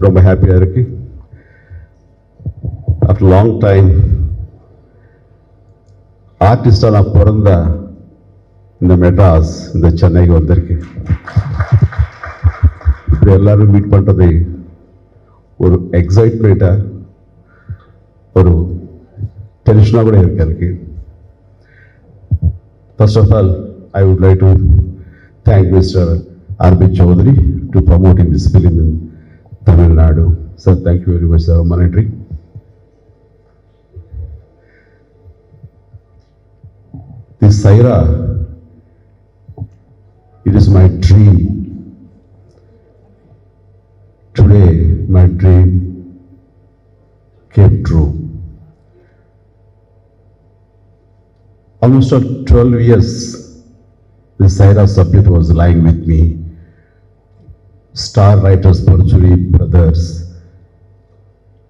ரொம்ப ஹாப்பியாக இருக்கு. ஆஃப்டர் லாங் டைம் ஆர்டிஸ்டாக நான் பிறந்த இந்த மெட்ராஸ், இந்த சென்னைக்கு வந்திருக்கு. இப்படி எல்லாரும் மீட் பண்ணுறது ஒரு எக்ஸைட்மெண்ட்டாக, ஒரு டென்ஷனாக கூட இருக்கு எனக்கு. First of all, I would like to thank Mr. R.B. Chaudhary to promoting this film in Tamil Nadu. Sir, thank you very much, sir. Manatri. This Saira, it is my dream. Today, my dream came true. Almost 12 years, the Saira subject was lying with me. Star writers, Parchuri brothers,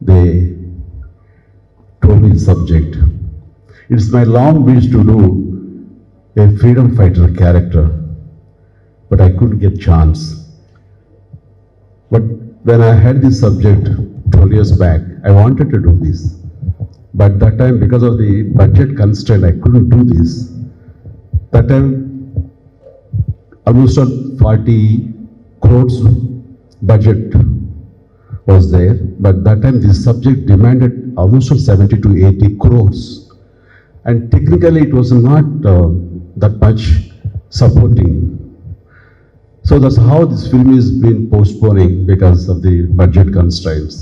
they told me the subject. It's my long wish to do a freedom fighter character, but I couldn't get chance. But when I had this subject 12 years back, I wanted to do this. But that time, because of the budget constraint, I couldn't do this. That time, almost 40 crores budget was there. But that time, this subject demanded almost 70 to 80 crores. And technically, it was not that much supporting. So that's how this film is been postponing because of the budget constraints.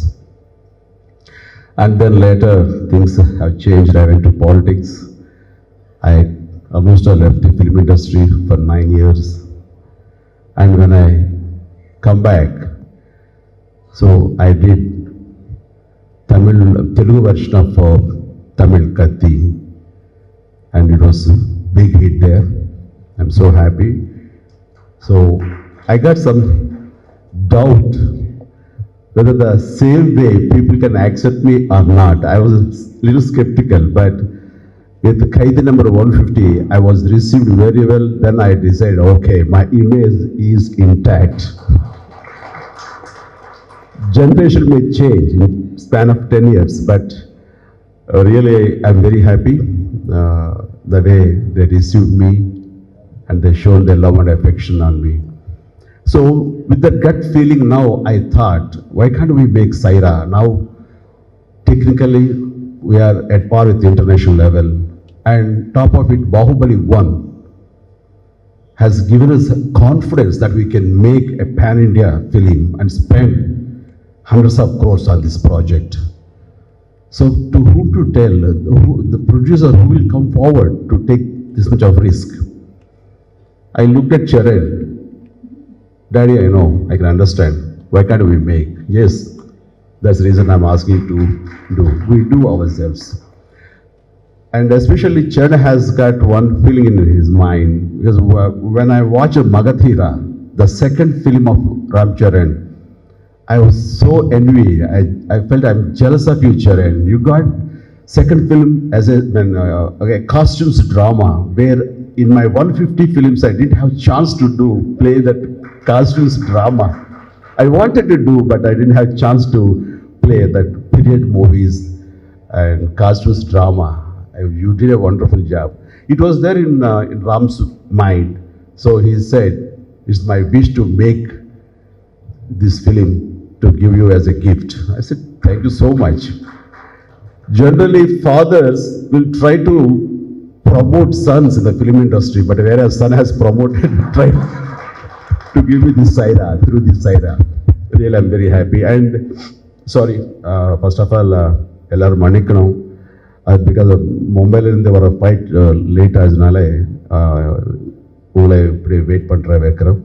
And then later things have changed. I went to politics. I almost left the film industry for 9 years. And when I come back, so I did Telugu version of Tamil Katti, and it was a big hit there. I'm so happy. So I got some doubt whether the same way people can accept me or not. I was a little skeptical, but with Kaidi number 150, I was received very well. Then I decided, okay, my image is intact. Generation may change in span of 10 years, but really I'm very happy the way they received me and they showed their love and affection on me. So with that gut feeling now, I thought, why can't we make Saira? Now, technically, we are at par with the international level. And top of it, Bahubali 1 has given us confidence that we can make a pan-India film and spend hundreds of crores on this project. So to whom to tell, the producer who will come forward to take this much of risk? I looked at Charan. Daddy, I know, I can understand. Why can't we make? Yes, that's the reason I'm asking to do. We do ourselves. And especially Charan has got one feeling in his mind, because when I watched Magathira, the second film of Ram Charan, I was so envious. I felt I'm jealous of you, Charan. You got second film as a costumes drama, where in my 150 films I didn't have chance to play that costumes drama. I wanted to do, but I didn't have chance to play that period movies and costumes drama. You did a wonderful job. It was there in Ram's mind. So he said, it's my wish to make this film to give you as a gift. I said, thank you so much. Generally, fathers will try to promote sons in the film industry, but whereas son has promoted, tried to give me this Saira, through this Saira. Really, I'm very happy. And sorry, first of all, Ellaru Manikkanam, because of Mumbai, there were a fight late as Nale, wait pantra vekram,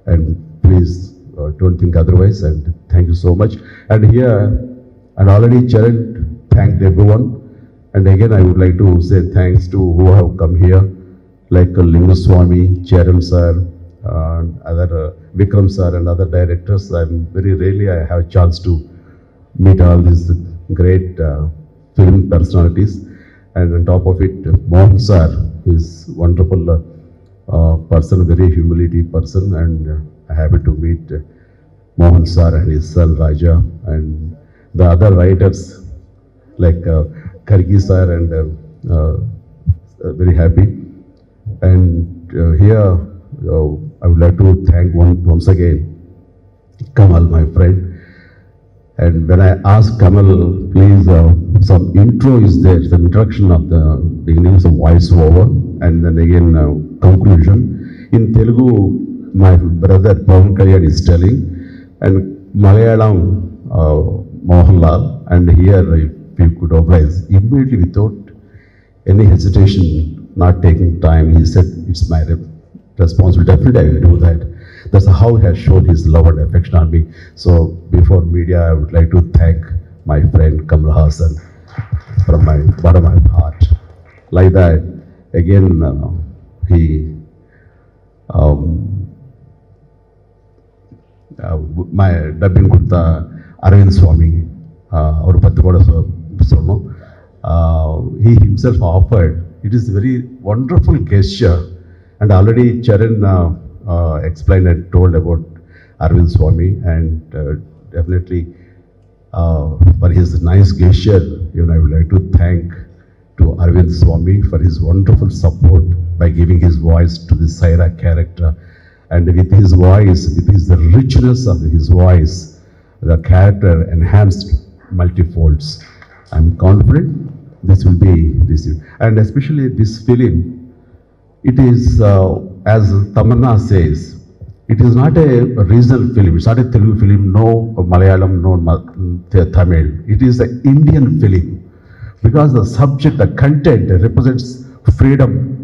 and please don't think otherwise, and thank you so much. And here, and already Charan thanked everyone, and again I would like to say thanks to who have come here, like Lingaswamy, Charan sir, other Vikram sir and other directors. I'm very rarely I have a chance to meet all these great film personalities. And on top of it, Mohan sir is wonderful person, very humility person, and happy to meet Mohan sir and his son Raja, and the other writers like Kargi sir, and very happy. And here I would like to thank once again Kamal, my friend. And when I asked Kamal, please, some intro is there, some introduction of the beginning, some voice over, and then again conclusion. In Telugu, my brother Pawan Kalyan is telling, and Malayalam, Mohanlal, and here, if you could oblige, immediately without any hesitation, not taking time, he said, it's my responsibility, definitely I will do that. That's how he has shown his love and affection on me. So before media, I would like to thank my friend Kamal Hassan from my bottom of my heart. Like that, again, he, my dubbing Gurta, Arvind Swami, or Patikoda Sono, he himself offered. It is a very wonderful gesture, and already Charan explained and told about Arvind Swami, and definitely for his nice gesture, I would like to thank to Arvind Swami for his wonderful support by giving his voice to the Saira character. And with his voice, with the richness of his voice, the character enhanced multifolds. I'm confident this will be received. And especially this film, it is, as Tamanna says, it is not a regional film. It's not a Telugu film, no Malayalam, no Tamil. It is an Indian film because the subject, the content represents freedom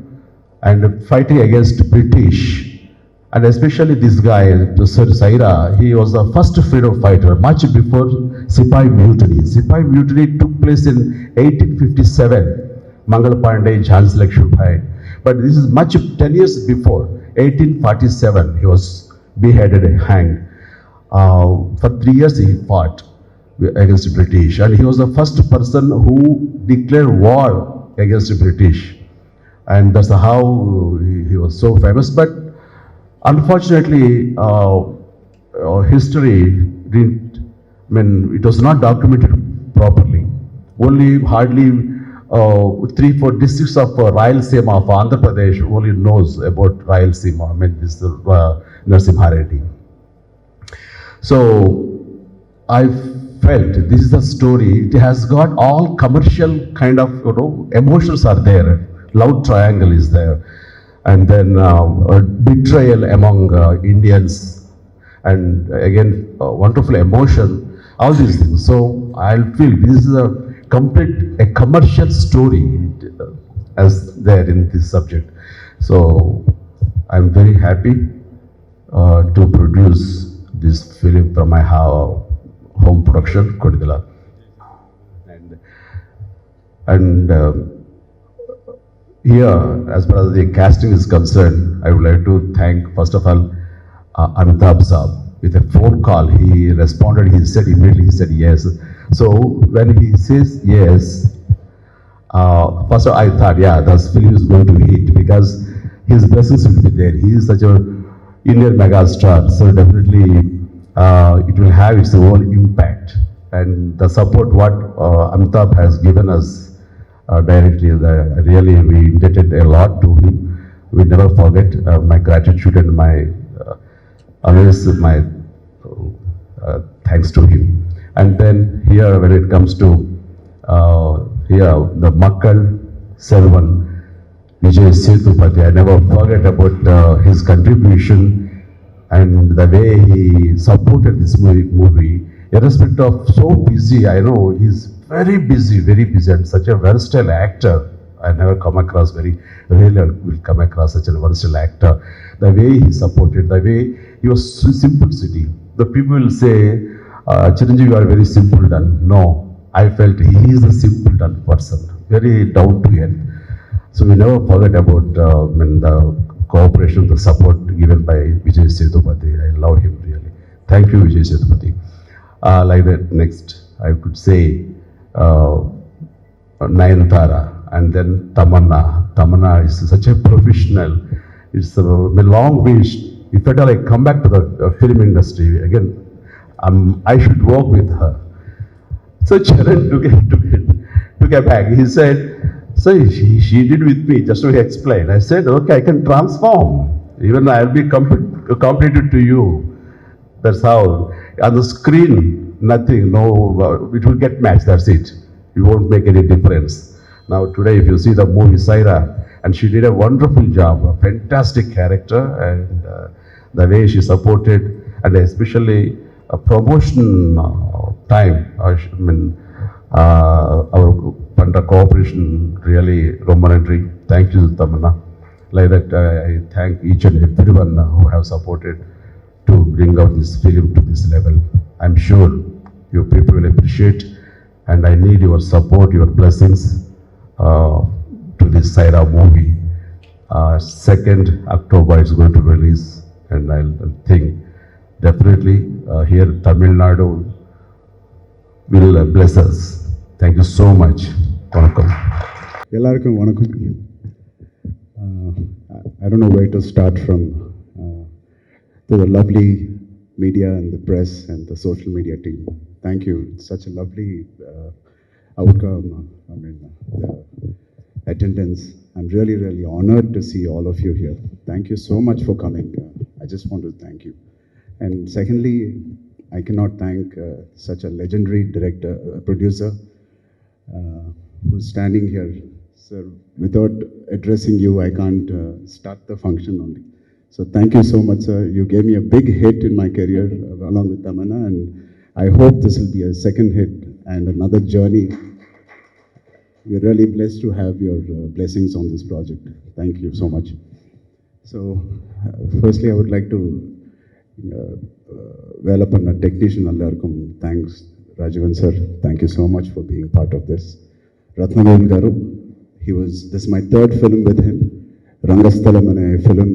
and fighting against British. And especially this guy, Sir Saira, he was the first freedom fighter much before Sipai Mutiny. Sipai Mutiny took place in 1857, Mangal Pandey, Jhansi Lakshmibai. But this is much 10 years before, 1847, he was beheaded and hanged. For 3 years he fought against the British, and he was the first person who declared war against the British. And that's how he was so famous. But unfortunately, history didn't, it was not documented properly. Only hardly 3-4 districts of Rayalaseema of Andhra Pradesh only knows about Rayalaseema, this Narasimha Reddy. So I felt this is a story, it has got all commercial kind of emotions are there. Love triangle is there, and then betrayal among Indians, and again wonderful emotion, all these things. So I feel this is a commercial story as there in this subject. So I'm very happy to produce this film from my home production, Kodidala. And here, as far as the casting is concerned, I would like to thank, first of all, Amitabh Saab. With a phone call, he responded, he said immediately, he said yes. So when he says yes, first of all, I thought, yeah, this film is going to hit because his blessings will be there. He is such a Indian mega star, so definitely it will have its own impact. And the support what Amitabh has given us directly, really we indebted a lot to him. We never forget my gratitude and my always my thanks to him. And then here when it comes to here the Makkal Selvan, Vijay Sethupathi, I never forget about his contribution and the way he supported this movie. Irrespective of so busy, I know he's very busy, and such a versatile actor. I never come across rarely will come across such a versatile actor. The way he supported, the way he was simplicity. The people will say, Chiranjeevi, you are very simple done. No, I felt he is a simple done person, very down to earth. So we never forget about the cooperation, the support given by Vijay Sethupathi. I love him really. Thank you, Vijay Sethupathi. Like that, next I could say Nayanthara, and then Tamanna. Tamanna is such a professional. It's a long wish. If at all I come back to the film industry again, I should work with her. So Charan took it back. He said, so she did with me, just to explain. I said, okay, I can transform. Even I'll be completed to you. That's how. On the screen, nothing, no, it will get matched, that's it. You won't make any difference. Now today, if you see the movie Saira, and she did a wonderful job, a fantastic character, and the way she supported, and especially a promotion time, I mean, our Panda cooperation really romantic. Thank you, Tamanna. Like that, I thank each and everyone who have supported to bring out this film to this level. I'm sure you people will appreciate, and I need your support, your blessings to this Saira movie. 2nd October it's going to release, and I'll think definitely here Tamil Nadu will bless us. Thank you so much. Vanakkam. எல்லாருக்கும் வணக்கம். I don't know where to start from. To the lovely media and the press and the social media team, thank you. It's such a lovely outcome. I mean, the attendance. I'm really, really honored to see all of you here. Thank you so much for coming. I just want to thank you. And secondly, I cannot thank such a legendary director, producer, who's standing here. Sir, without addressing you, I can't start the function only. So thank you so much, sir. You gave me a big hit in my career along with Tamanna, and I hope this will be a second hit and another journey. We're really blessed to have your blessings on this project. Thank you so much. So firstly, I would like to welcome a technician. Thanks, Rajavan sir. Thank you so much for being part of this. Ratnavelu garu, this is my 3rd film with him. Rangasthalam and a film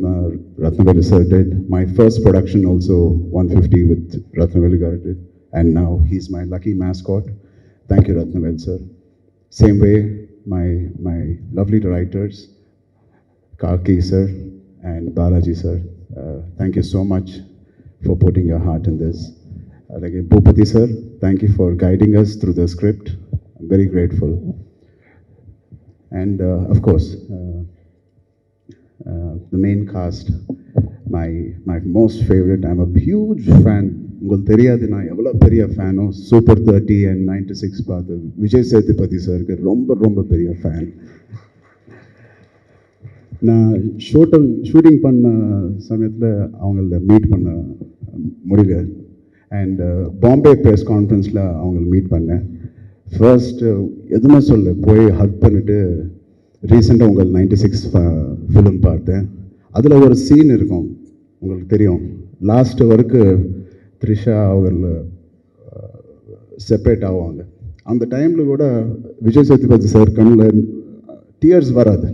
Ratnavelu sir did. My first production also 150 with Ratnavelu garu did. And now he's my lucky mascot. Thank you, Ratnavelu sir. Same way, my lovely writers, Karki sir and Balaji sir. Thank you so much for putting your heart in this. Like Bhupati sir, thank you for guiding us through the script. I'm very grateful. And of course, the main cast, my most favorite. I'm a huge fan. உங்களுக்கு தெரியாது நான் எவ்வளோ பெரிய ஃபேனோ super 30 and 96 பார்த்து விஜய் சேதுபதி சாருக்கு ரொம்ப பெரிய fan. நான் ஷூட்டிங் பண்ண சமயத்தில் அவங்கள மீட் பண்ண முடியல. அண்ட் பாம்பே ப்ரெஸ் கான்ஃபரன்ஸில் அவங்கள மீட் பண்ணேன். ஃபர்ஸ்ட்டு எதுவுமே சொல்ல போய் ஹக் பண்ணிவிட்டு ரீசெண்டாக உங்கள் 96 ஃபிலிம் பார்த்தேன். அதில் ஒரு சீன் இருக்கும், உங்களுக்கு தெரியும். லாஸ்ட் வரைக்கும் த்ரிஷா அவங்க செப்பரேட் ஆவாங்க. அந்த டைமில் கூட விஜய் சேதுபதி சார் கண்ணில் டியர்ஸ் வராது.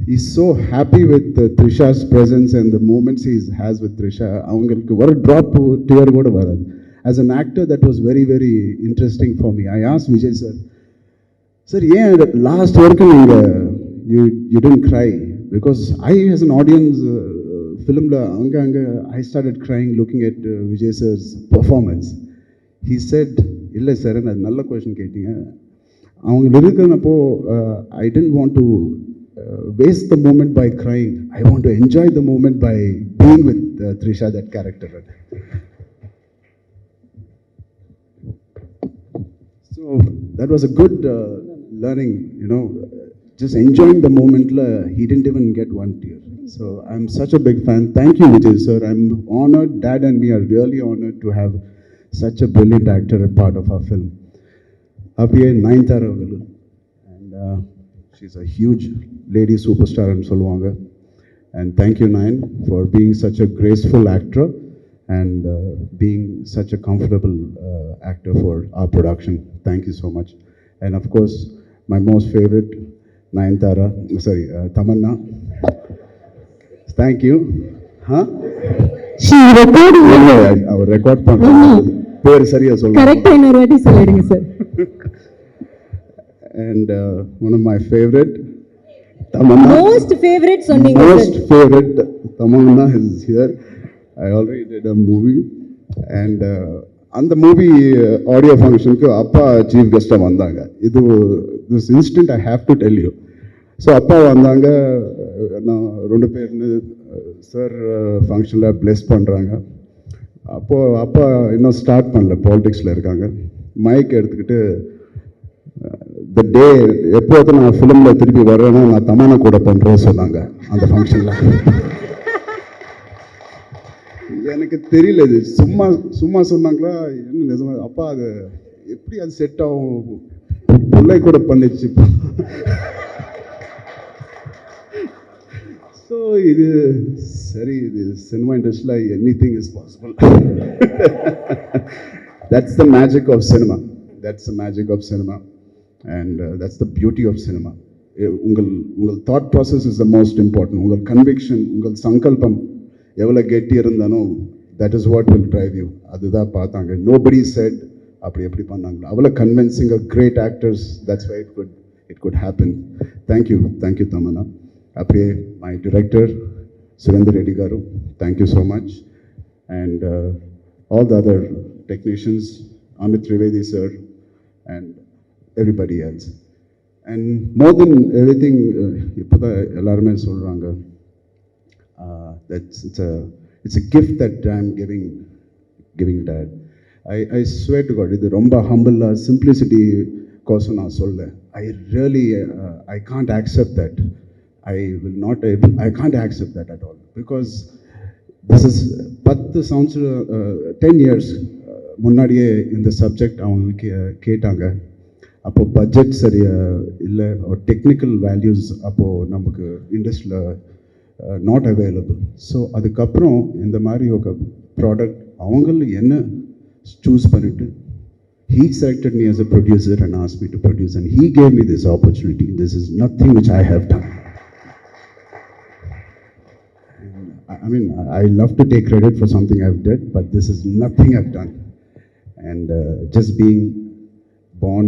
He's so happy with Trisha's presence and the moments he has with Trisha. அவங்களுக்கு ஒரு ட்ராப் டியர் கூட வராது. As an actor, that was very, very interesting for me. I asked Vijay sir, ஏன் last வரைக்கும் you didn't cry? Because I, as an audience, filmல அங்க I started crying looking at Vijay sir's performance. He said, இல்லை sir, அது நல்ல question கேட்டீங்க. அவங்க இருக்கிறப்போ I didn't want to waste the moment by crying. I want to enjoy the moment by being with Trisha, that character. So that was a good learning, just enjoying the moment. He didn't even get one tear. So I'm such a big fan. Thank you, Vijay sir. I'm honored. Dad and me are really honored to have such a brilliant actor a part of our film. Up here, Nayanthara, and she's a huge lady superstar in Solwanga. And thank you, Nayan, for being such a graceful actor and being such a comfortable actor for our production. Thank you so much. And of course, my most favorite, Tamanna. Thank you. Huh? She recording. Our record பேர் சரியா சொல்லுங்க. கரெக்ட்டா இன்னொரு வாட்டி சொல்லிடுங்க sir. And one of my favorite, Tamanna. Most favorite சொன்னீங்க sir. Most favorite, Tamanna is here. I already did a movie, and அந்த movie audio ஃபங்க்ஷனுக்கு அப்பா சீஃப் கெஸ்ட்டாக வந்தாங்க. This instant I have to tell you. So அப்பா வந்தாங்க, நான் 2 பேர்னு சார் ஃபங்க்ஷனில் ப்ளெஸ் பண்ணுறாங்க. அப்போது அப்பா இன்னும் ஸ்டார்ட் பண்ணல, பாலிடிக்ஸில் இருக்காங்க. மைக் எடுத்துக்கிட்டு த டே எப்போது நான் ஃபிலிமில் திருப்பி வர்றேன்னா நான் தமன்னா கூட பண்ணுறேன்னு சொன்னாங்க அந்த ஃபங்க்ஷனில். எனக்கு தெரியல, இது சும்மா சும்மா சொன்னாங்களா என்ன நிஜமா அப்பா அது எப்படி அது செட் ஆகும், பிள்ளை கூட பண்ணிச்சு. ஸோ இது சரி, இது சினிமா இண்டஸ்ட்ரியில் anything is possible. That's the magic of cinema, that's the magic of cinema and that's the beauty of cinema. உங்கள் thought process is the most important. உங்கள் கன்விக்ஷன், உங்கள் சங்கல்பம் எவ்வளோ கெட்டி இருந்தாலும் that is what will drive you. அதுதான் பார்த்தாங்க. Nobody said அப்படி எப்படி பண்ணாங்களோ அவ்வளோ convincing of great actors. That's why it good happen. Thank you Tamannaah. அப்படியே my director Surender Reddy garu, thank you so much. And all the other technicians, Amit Trivedi sir and everybody else. And more then every thing, இப்போ தான் எல்லாருமே சொல்கிறாங்க, it's a gift that I'm giving Dad. I swear to God, இது ரொம்ப humble simplicity கோசம் நான் சொல்ல. I really I can't accept that. I can't accept that at all, because this is 10 years முன்னாடியே இந்த சப்ஜெக்ட் அவங்க கேட்டாங்க. அப்போது பட்ஜெட் சரியாக இல்லை, டெக்னிக்கல் வேல்யூஸ் அப்போது நமக்கு இண்டஸ்ட்ரியில் நாட் அவைலபிள். ஸோ அதுக்கப்புறம் இந்த மாதிரி ஒரு ப்ராடக்ட் அவங்கள என்ன சூஸ் பண்ணிவிட்டு he selected me as a producer and asked me to produce, and he gave me this opportunity. This is nothing which I have done. I mean, I love to take credit for something I've did, but this is nothing I've done. And just being born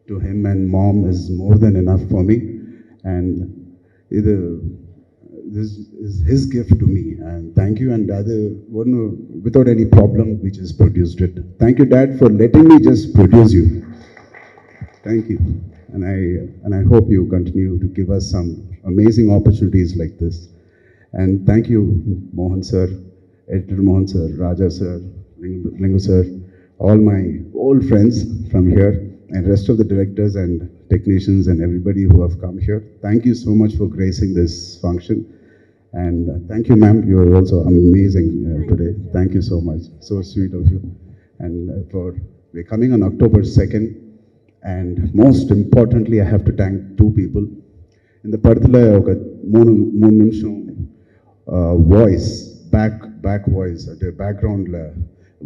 to him and mom is more than enough for me. And this is his gift to me. And thank you. And without any problem, we just produced it. Thank you, Dad, for letting me just produce you. Thank you. And I hope you continue to give us some amazing opportunities like this. And thank you, Mohan sir, Editor Mohan sir, Raja sir, Lingu sir, all my old friends from here, and rest of the directors and technicians and everybody who have come here. Thank you so much for gracing this function. And thank you, ma'am. You are also amazing today. Thank you so much. So sweet of you. And we're coming on October 2nd. And most importantly, I have to thank 2 people. In the படத்தில் ஒரு 3 நிமிஷம் voice back voice பேக்ரவுண்டில்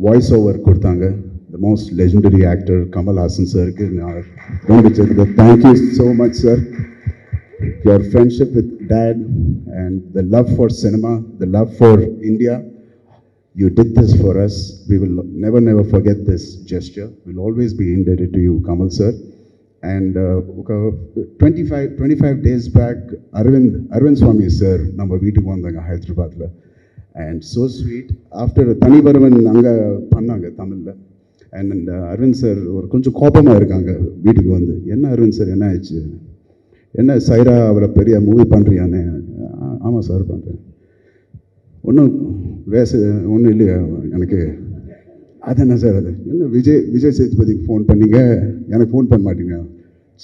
voice over கொடுத்தாங்க. The most legendary actor Kamal Haasan சாருக்கு நான் கவனிச்சிருக்கேன். Thank you so much sir. Your friendship with Dad and the love for cinema, the love for India, you did this for us. We will never forget this gesture. We'll always be indebted to you, Kamal sir. And 25 days back, Arvind Swamy sir நம்ம வீட்டுக்கு வந்தாங்க ஹைதராபாத்தில். And so sweet. After தனிவரவன் அங்கே பண்ணாங்க தமிழில். And Aravind sir ஒரு கொஞ்சம் கோபமாக இருக்காங்க வீட்டுக்கு வந்து. என்ன அரவிந்த் சார், என்ன ஆயிடுச்சு, என்ன சைரா அவரை பெரிய மூவி பண்ணுறியானே? ஆமாம் சார் பண்ணுறேன். ஒன்றும் இல்லையா எனக்கு? அது என்ன சார், அது என்ன விஜய் சேதுபதிக்கு ஃபோன் பண்ணிங்க, எனக்கு ஃபோன் பண்ண மாட்டீங்க?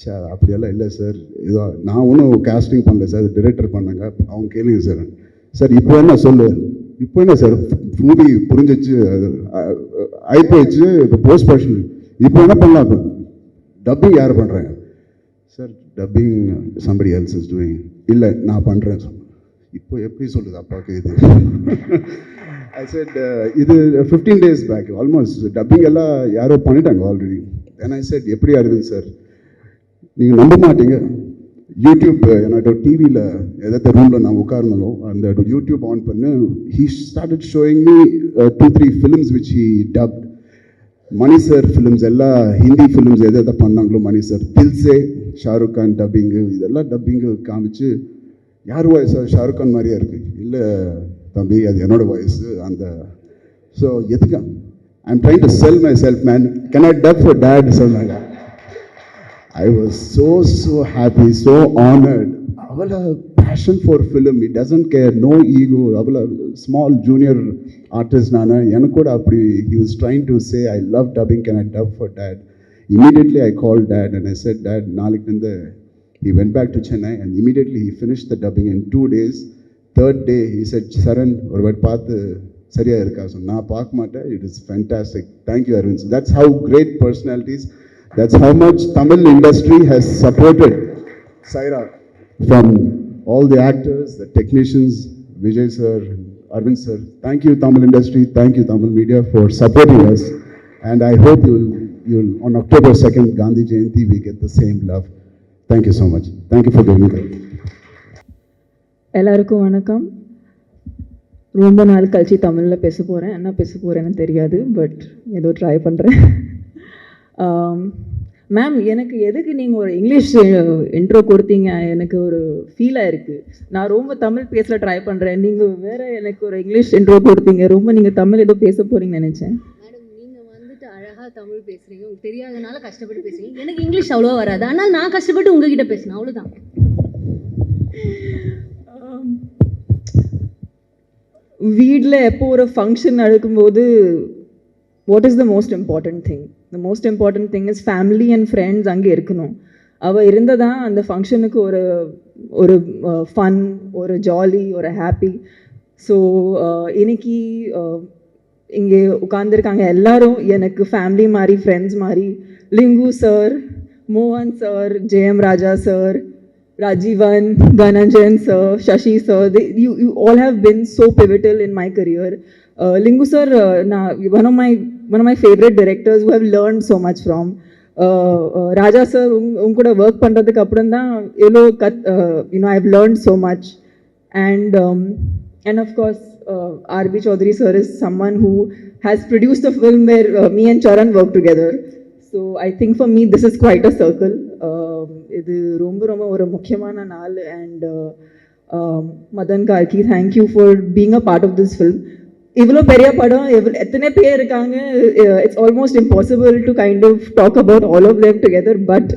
சார் அப்படியெல்லாம் இல்லை சார், ஏதோ நான் ஒன்றும் காஸ்டிங் பண்ணல சார், டிரெக்டர் பண்ணாங்க, அவங்க கேளுங்க சார். சார் இப்போ என்ன சொல்லு, இப்போ என்ன சார் மூவி புரிஞ்சிச்சு, ஆயிப்போயிடுச்சு, இப்போ போஸ்ட் ப்ரொடக்ஷன், இப்போ என்ன பண்ணலாம், இப்போ டப்பிங் யார் பண்ணுறாங்க? Sir dubbing somebody else is doing. இல்லை நான் பண்ணுறேன். இப்போ எப்படி சொல்லுது அப்பாவுக்கு இது? I said இது 15 days back ஆல்மோஸ்ட் டப்பிங் எல்லாம் யாரோ பண்ணிட்டாங்க ஆல்ரெடி. Then I said எப்படி அரவிந்த் சார், நீங்கள் நம்ப மாட்டீங்க, யூடியூப் என்னோட டிவியில் எதாவது ரூமில் நான் உட்கார்ந்தாலும் அந்த யூடியூப் ஆன் பண்ணு, he started showing me 2-3 films which he dubbed. Mani sir films எல்லாம் ஹிந்தி ஃபிலிம்ஸ் எதை பண்ணாங்களோ மணி சார், தில்சே, ஷாருக் கான் டப்பிங்கு, இதெல்லாம் டப்பிங்கு காமிச்சு, யார் வாய்ஸ் ஷாருக் கான் மாதிரியா இருக்குது? இல்லை தம்பி, அது என்னோடய வாய்ஸு அந்த. ஸோ எதுக்கு I'm trying to sell myself, man. Can I dub for dad? சொன்னாங்க. I was so happy, so honored. Avala passion for film, he doesn't care, no ego. Avala small junior artist nana, enakoda appadi he was trying to say, I love dubbing, can I dub for dad? Immediately I called dad and I said, Dad, naalik ninde. He went back to Chennai and immediately he finished the dubbing in 2 days. Third day he said, Saran, ஒரு வாட்டி பார்த்து சரியா இருக்கா? So நான் பார்க்க மாட்டேன். It is fantastic. Thank you, Arvind. So that's how great personalities, that's how much Tamil industry has supported Saira, from all the actors, the technicians, Vijay sir, Arvind sir. Thank you, Tamil industry. Thank you, Tamil media, for supporting us. And I hope you'll on October 2nd, Gandhi Jayanti, we get the same love. Thank you so much. Thank you for giving me that. எல்லாருக்கும் வணக்கம். ரொம்ப நாள் கழிச்சு தமிழில் பேச போகிறேன். என்ன பேச போகிறேன்னு தெரியாது, பட் ஏதோ ட்ரை பண்ணுறேன். மேம், எனக்கு எதுக்கு நீங்கள் ஒரு இங்கிலீஷ் இன்ட்ரோ கொடுத்தீங்க, எனக்கு ஒரு ஃபீலாக இருக்குது. நான் ரொம்ப தமிழ் பேசல ட்ரை பண்ணுறேன், நீங்கள் வேறு எனக்கு ஒரு இங்கிலீஷ் இன்ட்ரோ கொடுத்தீங்க. ரொம்ப நீங்கள் தமிழ் ஏதோ பேச போகிறீங்கன்னு நினச்சேன். மேடம், நீங்கள் வந்துட்டு அழகாக தமிழ் பேசுகிறீங்க, உங்களுக்கு தெரியாதனால கஷ்டப்பட்டு பேசுகிறீங்க. எனக்கு இங்கிலீஷ் அவ்வளோ வராது, ஆனால் நான் கஷ்டப்பட்டு உங்ககிட்ட பேசினேன், அவ்வளோதான். வீட்டில் எப்போ ஒரு ஃபங்க்ஷன் நடக்கும்போது what is the most important thing? The most important thing is family and friends அங்கே இருக்கணும். அவள் இருந்தால் தான் அந்த ஃபங்க்ஷனுக்கு ஒரு ஒரு ஃபன், ஒரு ஜாலி, ஒரு ஹாப்பி. ஸோ இன்னைக்கு இங்கே உட்காந்துருக்காங்க எல்லாரும் எனக்கு ஃபேமிலி மாதிரி, ஃப்ரெண்ட்ஸ் மாதிரி. லிங்கு சார், மோகன் sir, Jayam Raja sir, Rajivan, Dhananjan sir, Shashi sir, you all have been so pivotal in my career. Lingu sir, one of my favorite directors who have learned so much from. Raja sir, unkuda work pandradhukku appuram dhaan I've learned so much. And of course, R.B. Chaudhary sir is someone who has produced a film where me and Charan work together. So I think for me this is quite a circle. இது ரொம்ப ரொம்ப ஒரு முக்கியமான நாள். And Madhan Karky, thank you for being a part of this film. இவ்வளோ பெரிய படம், எத்தனை பேர் இருக்காங்க, it's almost impossible to kind of talk about all of them together, but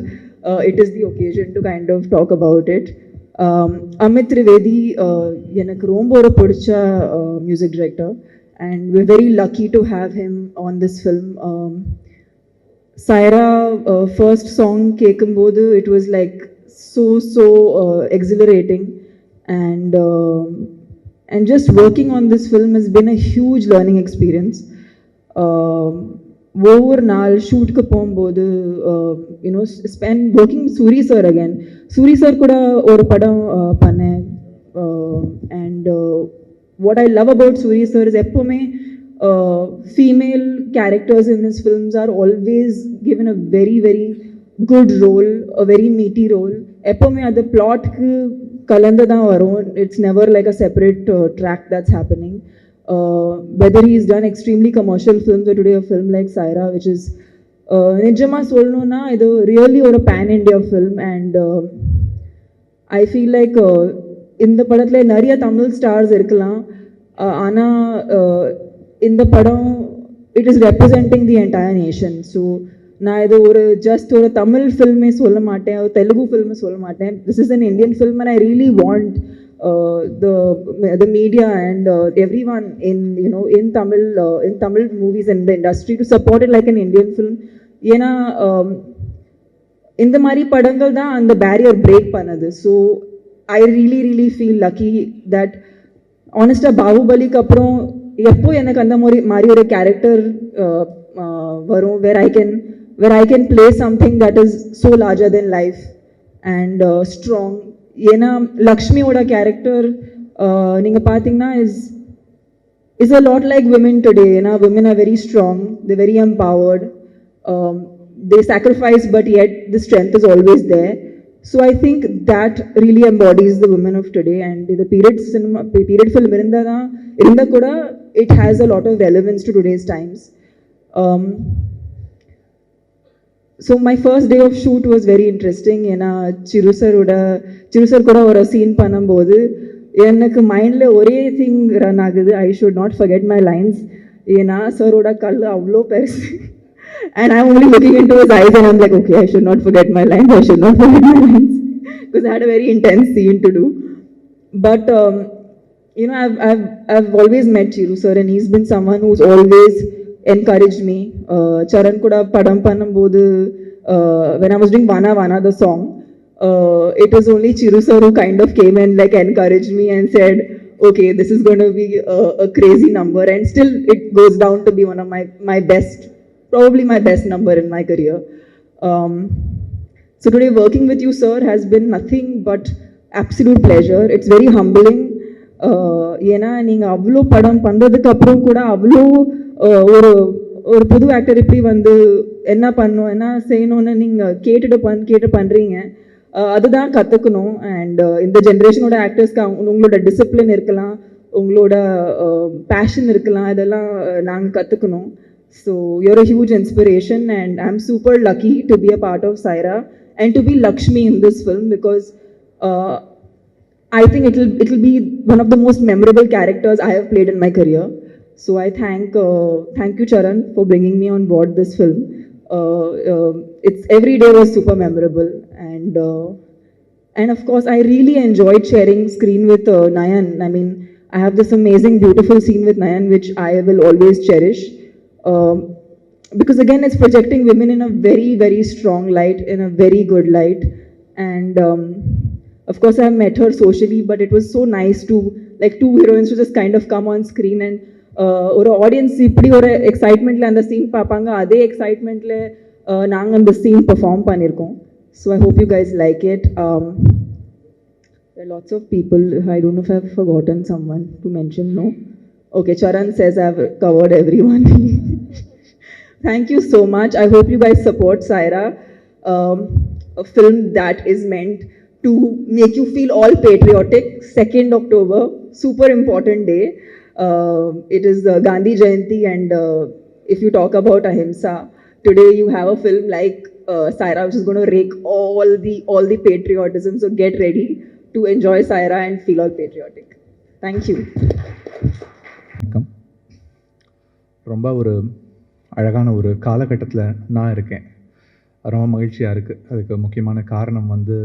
it is the occasion to kind of talk about it. Amit Trivedi எனக்கு ரொம்ப ஒரு பிடிச்ச music director, and we're very lucky to have him on this film. Saira first song கேட்கும்போது it was like so exhilarating, and just working on this film has been a huge learning experience. ஒவ்வொரு நாள் ஷூட்டுக்கு போகும்போது spend working Soori sir again. Soori sir கூட ஒரு படம் பண்ணேன். And what I love about Soori sir is எப்போவுமே female characters in his films are always given a very good role, a very meaty role. எப்போவுமே அது பிளாட்க்கு கலந்து தான் வரும். It's never like a separate track that's happening. Whether he's done extremely commercial films or today a film like Saira, which is நிஜமா சொல்லணும்னா இது really ஒரு pan India film. And I feel like இந்த படத்தில் நிறைய தமிழ் ஸ்டார்ஸ் இருக்கலாம், ஆனால் இந்த படம் it is representing the entire nation. So நான் இது ஒரு ஜஸ்ட் ஒரு தமிழ் ஃபில்மே சொல்ல மாட்டேன், ஒரு தெலுங்கு ஃபில்மே சொல்ல மாட்டேன். This is an Indian film and I really want the media and everyone in Tamil movies and the industry to support it like an Indian film. ஏன்னா இந்த மாதிரி படங்கள் தான் அந்த பேரியர் பிரேக் பண்ணது. So I really feel lucky that ஆனஸ்டாக பாகுபலிக்கு அப்புறம் எப்போ எனக்கு அந்த மாதிரி ஒரு கேரக்டர் வரும் where I can play something that is so larger than life and strong. ஏன்னா லக்ஷ்மியோட கேரக்டர் நீங்கள் பார்த்தீங்கன்னா is a lot like women today. ஏன்னா women are very strong, they very empowered, they sacrifice but yet the strength is always there. So I think that really embodies the women of today. And the period film irundha kuda it has a lot of relevance to today's times. So my first day of shoot was very interesting. ஏன்னா சிருசர் கூட ஒரு scene பண்ணும்போது எனக்கு மைண்டில் ஒரே thing run ஆகுது, I should not forget my lines. ஏன்னா சாரோட கல் அவ்வளோ பெருசு. And I'm only looking into his eyes and I'm like, okay, I should not forget my lines, I should not forget my lines. Because I had a very intense scene to do. But, you know, I've always met Chiru sir and he's been someone who's always encouraged me. Charan kuda padam pannam bodu, when I was doing Vana Vana, the song, it was only Chiru sir who kind of came and like encouraged me and said, okay, this is going to be a crazy number. And still it goes down to be one of my best, probably my best number in my career. So today working with you, sir, has been nothing but absolute pleasure. It's very humbling. ஏன்னா நீங்கள் அவ்வளோ படம் பண்ணுறதுக்கு அப்புறம் கூட அவ்வளோ ஒரு புது ஆக்டர் இப்படி வந்து என்ன பண்ணணும் என்ன செய்யணும்னு நீங்கள் கேட்டு பண்ணுறீங்க. அதுதான் கற்றுக்கணும். அண்ட் இந்த ஜென்ரேஷனோட ஆக்டர்ஸ்க்கு உங்களோட டிசிப்ளின் இருக்கலாம், உங்களோட பேஷன் இருக்கலாம், இதெல்லாம் நாங்கள் கற்றுக்கணும். So you're a huge inspiration and I'm super lucky to be a part of Saira and to be Lakshmi in this film because I think it'll be one of the most memorable characters I have played in my career. So I thank you Charan for bringing me on board this film. It's every day was super memorable and of course I really enjoyed sharing screen with Nayan. I mean, I have this amazing beautiful scene with Nayan which I will always cherish. Because again it's projecting women in a very very strong light, in a very good light, and of course I met her socially, but it was so nice to like two heroines to just kind of come on screen and ஒரு audience இப்படி ஒரு எக்ஸைட்மெண்ட்டில் அந்த scene பார்ப்பாங்க, அதே எக்ஸைட்மெண்ட்டில் நாங்கள் அந்த scene perform பண்ணியிருக்கோம். So I hope you guys like it. There are lots of people, I don't know if I've forgotten someone to mention, no? Okay, Charan says I've covered everyone. Thank you so much. I hope you guys support Saira, a film that is meant to make you feel all patriotic. 2nd October, super important day. It is Gandhi Jayanti and if you talk about Ahimsa, today you have a film like Saira which is going to rake all the patriotism. So get ready to enjoy Saira and feel all patriotic. Thank you. ரொம்ப ஒரு அழகான ஒரு காலகட்டத்தில் நான் இருக்கேன். ரொம்ப மகிழ்ச்சியாக இருக்குது. அதுக்கு முக்கியமான காரணம் வந்து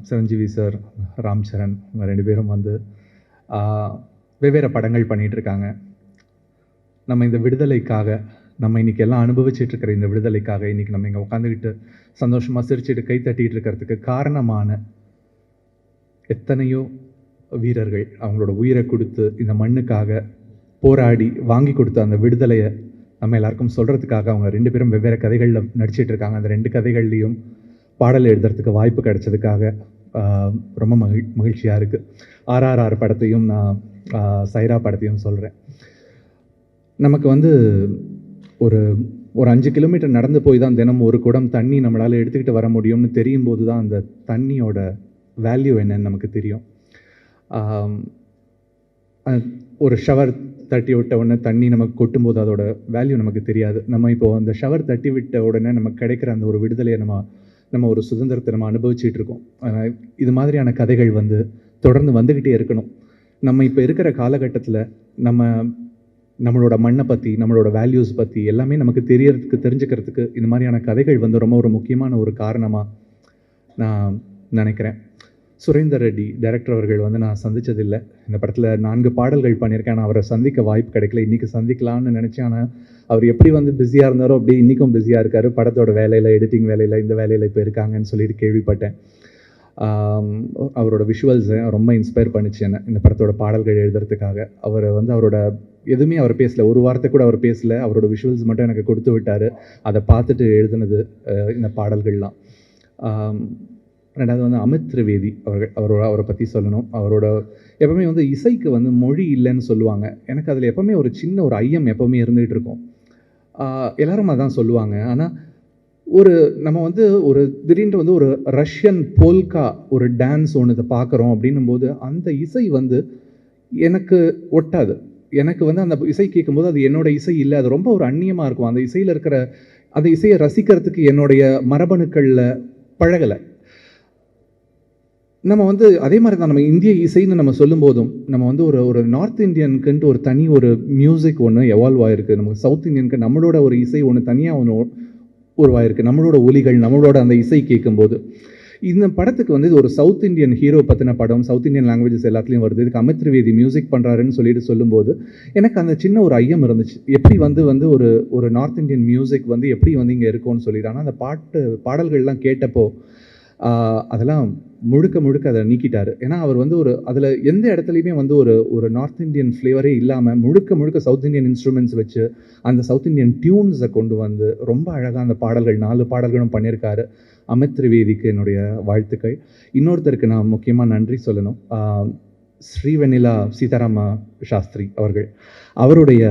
சிரஞ்சீவி சார், ராம் சரண், இவங்க 2 பேரும் வந்து வெவ்வேறு படங்கள் பண்ணிகிட்ருக்காங்க. நம்ம இந்த விடுதலைக்காக, நம்ம இன்றைக்கி எல்லாம் அனுபவிச்சிட்ருக்கிற இந்த விடுதலைக்காக இன்றைக்கி நம்ம இங்கே உட்காந்துக்கிட்டு சந்தோஷமாக சிரிச்சுட்டு கை தட்டிகிட்டு இருக்கிறதுக்கு காரணமான எத்தனையோ வீரர்கள் அவங்களோட உயிரை கொடுத்து இந்த மண்ணுக்காக போராடி வாங்கி கொடுத்த அந்த விடுதலையை நம்ம எல்லாருக்கும் சொல்கிறதுக்காக அவங்க 2 பேரும் வெவ்வேறு கதைகளில் நடிச்சிட்டு இருக்காங்க. அந்த 2 கதைகள்லேயும் பாடல் எழுதுறதுக்கு வாய்ப்பு கிடைச்சதுக்காக ரொம்ப மகிழ்ச்சியாக இருக்குது. RRR படத்தையும் நான் சைரா படத்தையும் சொல்கிறேன். நமக்கு வந்து ஒரு 5 கிலோமீட்டர் நடந்து போய் தான் தினமும் ஒரு குடம் தண்ணி நம்மளால் எடுத்துக்கிட்டு வர முடியும்னு தெரியும் போது தான் அந்த தண்ணியோட வேல்யூ என்னன்னு நமக்கு தெரியும். ஒரு ஷவர் தட்டி விட்ட உடனே தண்ணி நமக்கு கொட்டும்போது அதோட வேல்யூ நமக்கு தெரியாது. நம்ம இப்போது அந்த ஷவர் தட்டி விட்ட உடனே நமக்கு கிடைக்கிற அந்த ஒரு விடுதலையை நம்ம ஒரு சுதந்திரத்தை நம்ம அனுபவிச்சுட்டு இருக்கோம். இது மாதிரியான கதைகள் வந்து தொடர்ந்து வந்துக்கிட்டே இருக்கணும். நம்ம இப்போ இருக்கிற காலகட்டத்தில் நம்மளோட மண்ணை பற்றி, நம்மளோட வேல்யூஸ் பற்றி எல்லாமே நமக்கு தெரிஞ்சுக்கிறதுக்கு இந்த மாதிரியான கதைகள் வந்து ரொம்ப ஒரு முக்கியமான ஒரு காரணமாக நான் நினைக்கிறேன். சுரேந்தர் ரெட்டி டைரக்டர் அவர்கள் வந்து நான் சந்தித்ததில்லை. இந்த படத்தில் 4 பாடல்கள் பண்ணியிருக்கேன். நான் அவரை சந்திக்க வாய்ப்பு கிடைக்கல. இன்றைக்கி சந்திக்கலாம்னு நினச்சேன். ஆனால் அவர் எப்படி வந்து பிஸியாக இருந்தாரோ அப்படி இன்றைக்கும் பிஸியாக இருக்கார். படத்தோட வேலையில், எடிட்டிங் வேலையில், இந்த வேலையில் இப்போ இருக்காங்கன்னு சொல்லிட்டு கேள்விப்பட்டேன். அவரோட விஷுவல்ஸை ரொம்ப இன்ஸ்பயர் பண்ணிச்சு என்ன இந்த படத்தோட பாடல்கள் எழுதுறதுக்காக. அவர் வந்து அவரோட எதுவுமே அவர் பேசலை, ஒரு வார்த்தை கூட அவர் பேசலை. அவரோட விஷுவல்ஸ் மட்டும் எனக்கு கொடுத்து விட்டார். அதை பார்த்துட்டு எழுதுனது இந்த பாடல்கள்லாம். 2வது வந்து அமித் திரிவேதி அவரை பற்றி சொல்லணும். அவரோட எப்பவுமே வந்து இசைக்கு வந்து மொழி இல்லைன்னு சொல்லுவாங்க. எனக்கு அதில் எப்போவுமே ஒரு சின்ன ஒரு ஐயம் எப்போவுமே இருந்துகிட்டு இருக்கும். எல்லாரும் அதான் சொல்லுவாங்க. ஆனால் நம்ம வந்து திடீர்னு வந்து ஒரு ரஷ்யன் போல்கா ஒரு டான்ஸ் ஒன்று பார்க்குறோம் அப்படின்னும் போது அந்த இசை வந்து எனக்கு ஒட்டாது. எனக்கு வந்து அந்த இசை கேட்கும்போது அது என்னோட இசை இல்லை, அது ரொம்ப ஒரு அந்நியமாக இருக்கும். அந்த இசையில் இருக்கிற அந்த இசையை ரசிக்கிறதுக்கு என்னுடைய மரபணுக்களில் பழகலை. நம்ம வந்து அதே மாதிரி தான் நம்ம இந்திய இசைன்னு நம்ம சொல்லும்போதும் நம்ம வந்து ஒரு நார்த் இந்தியனுக்குன்ட்டு ஒரு தனி ஒரு மியூசிக் ஒன்று எவால்வ் ஆகிருக்கு. நமக்கு சவுத் இந்தியனுக்கு நம்மளோட ஒரு இசை ஒன்று தனியாக ஒன்று உருவாயிருக்கு. நம்மளோட ஒலிகள் நம்மளோட அந்த இசை கேட்கும்போது இந்த படத்துக்கு வந்து இது ஒரு சவுத் இந்தியன் ஹீரோ பற்றின படம், சவுத் இந்தியன் லாங்குவேஜஸ் எல்லாத்துலேயும் வருது. இதுக்கு அமித் திரிவேதி மியூசிக் பண்ணுறாருன்னு சொல்லும்போது எனக்கு அந்த சின்ன ஒரு ஐயம் இருந்துச்சு. எப்படி வந்து ஒரு நார்த் இந்தியன் மியூசிக் வந்து எப்படி வந்து இங்கே இருக்கும்னு சொல்லிட்டு. ஆனால் அந்த பாடல்கள்லாம் கேட்டப்போ அதெல்லாம் முழுக்க அதை நீக்கிட்டார். ஏன்னா அவர் வந்து அதில் எந்த இடத்துலையுமே வந்து ஒரு நார்த் இந்தியன் ஃப்ளேவரே இல்லாமல் முழுக்க சவுத் இந்தியன் இன்ஸ்ட்ருமெண்ட்ஸ் வச்சு அந்த சவுத் இந்தியன் டியூன்ஸை கொண்டு வந்து ரொம்ப அழகாக அந்த 4 பாடல்களும் பண்ணியிருக்காரு. அமித் திரிவேதிக்கு என்னுடைய வாழ்த்துக்கள். இன்னொருத்தருக்கு நான் முக்கியமாக நன்றி சொல்லணும். ஸ்ரீவெண்ணிலா சீதாராம சாஸ்திரி அவருடைய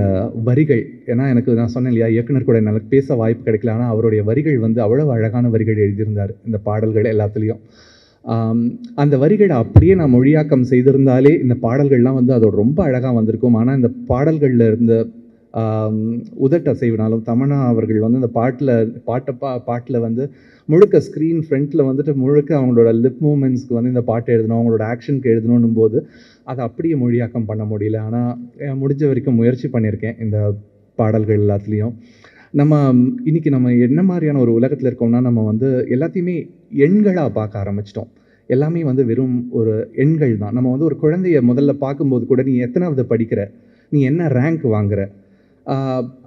வரிகள். ஏன்னா நான் சொன்னேன் இல்லையா, இயக்குனர் கூட என்னால் பேச வாய்ப்பு கிடைக்கல. ஆனால் அவருடைய வரிகள் வந்து அவ்வளவு அழகான வரிகள் எழுதியிருந்தார் இந்த பாடல்கள் எல்லாத்துலேயும். அந்த வரிகளை அப்படியே நான் மொழியாக்கம் செய்திருந்தாலே இந்த பாடல்கள்லாம் வந்து அதோட ரொம்ப அழகாக வந்திருக்கும். ஆனால் இந்த பாடல்களில் இருந்த உதட்டசைவினாலும் தமன்னா அவர்கள் வந்து அந்த பாட்டில் வந்து முழுக்க ஸ்க்ரீன் ஃப்ரண்ட்டில் வந்துட்டு முழுக்க அவங்களோட லிப் மூமெண்ட்ஸ்க்கு வந்து இந்த பாட்டை எழுதணும், அவங்களோட ஆக்ஷனுக்கு எழுதணும் போது அதை அப்படியே மொழியாக்கம் பண்ண முடியல. ஆனால் முடிஞ்ச வரைக்கும் முயற்சி பண்ணியிருக்கேன் இந்த பாடல்கள் எல்லாத்துலேயும். இன்றைக்கி நம்ம என்ன மாதிரியான ஒரு உலகத்தில் இருக்கோம்னா, நம்ம வந்து எல்லாத்தையுமே எண்களாக பார்க்க ஆரம்பிச்சிட்டோம். எல்லாமே வந்து வெறும் ஒரு எண்கள் தான். நம்ம வந்து ஒரு குழந்தைய முதல்ல பார்க்கும்போது கூட நீ எத்தனாவது படிக்கிற, நீ என்ன ரேங்க் வாங்குற,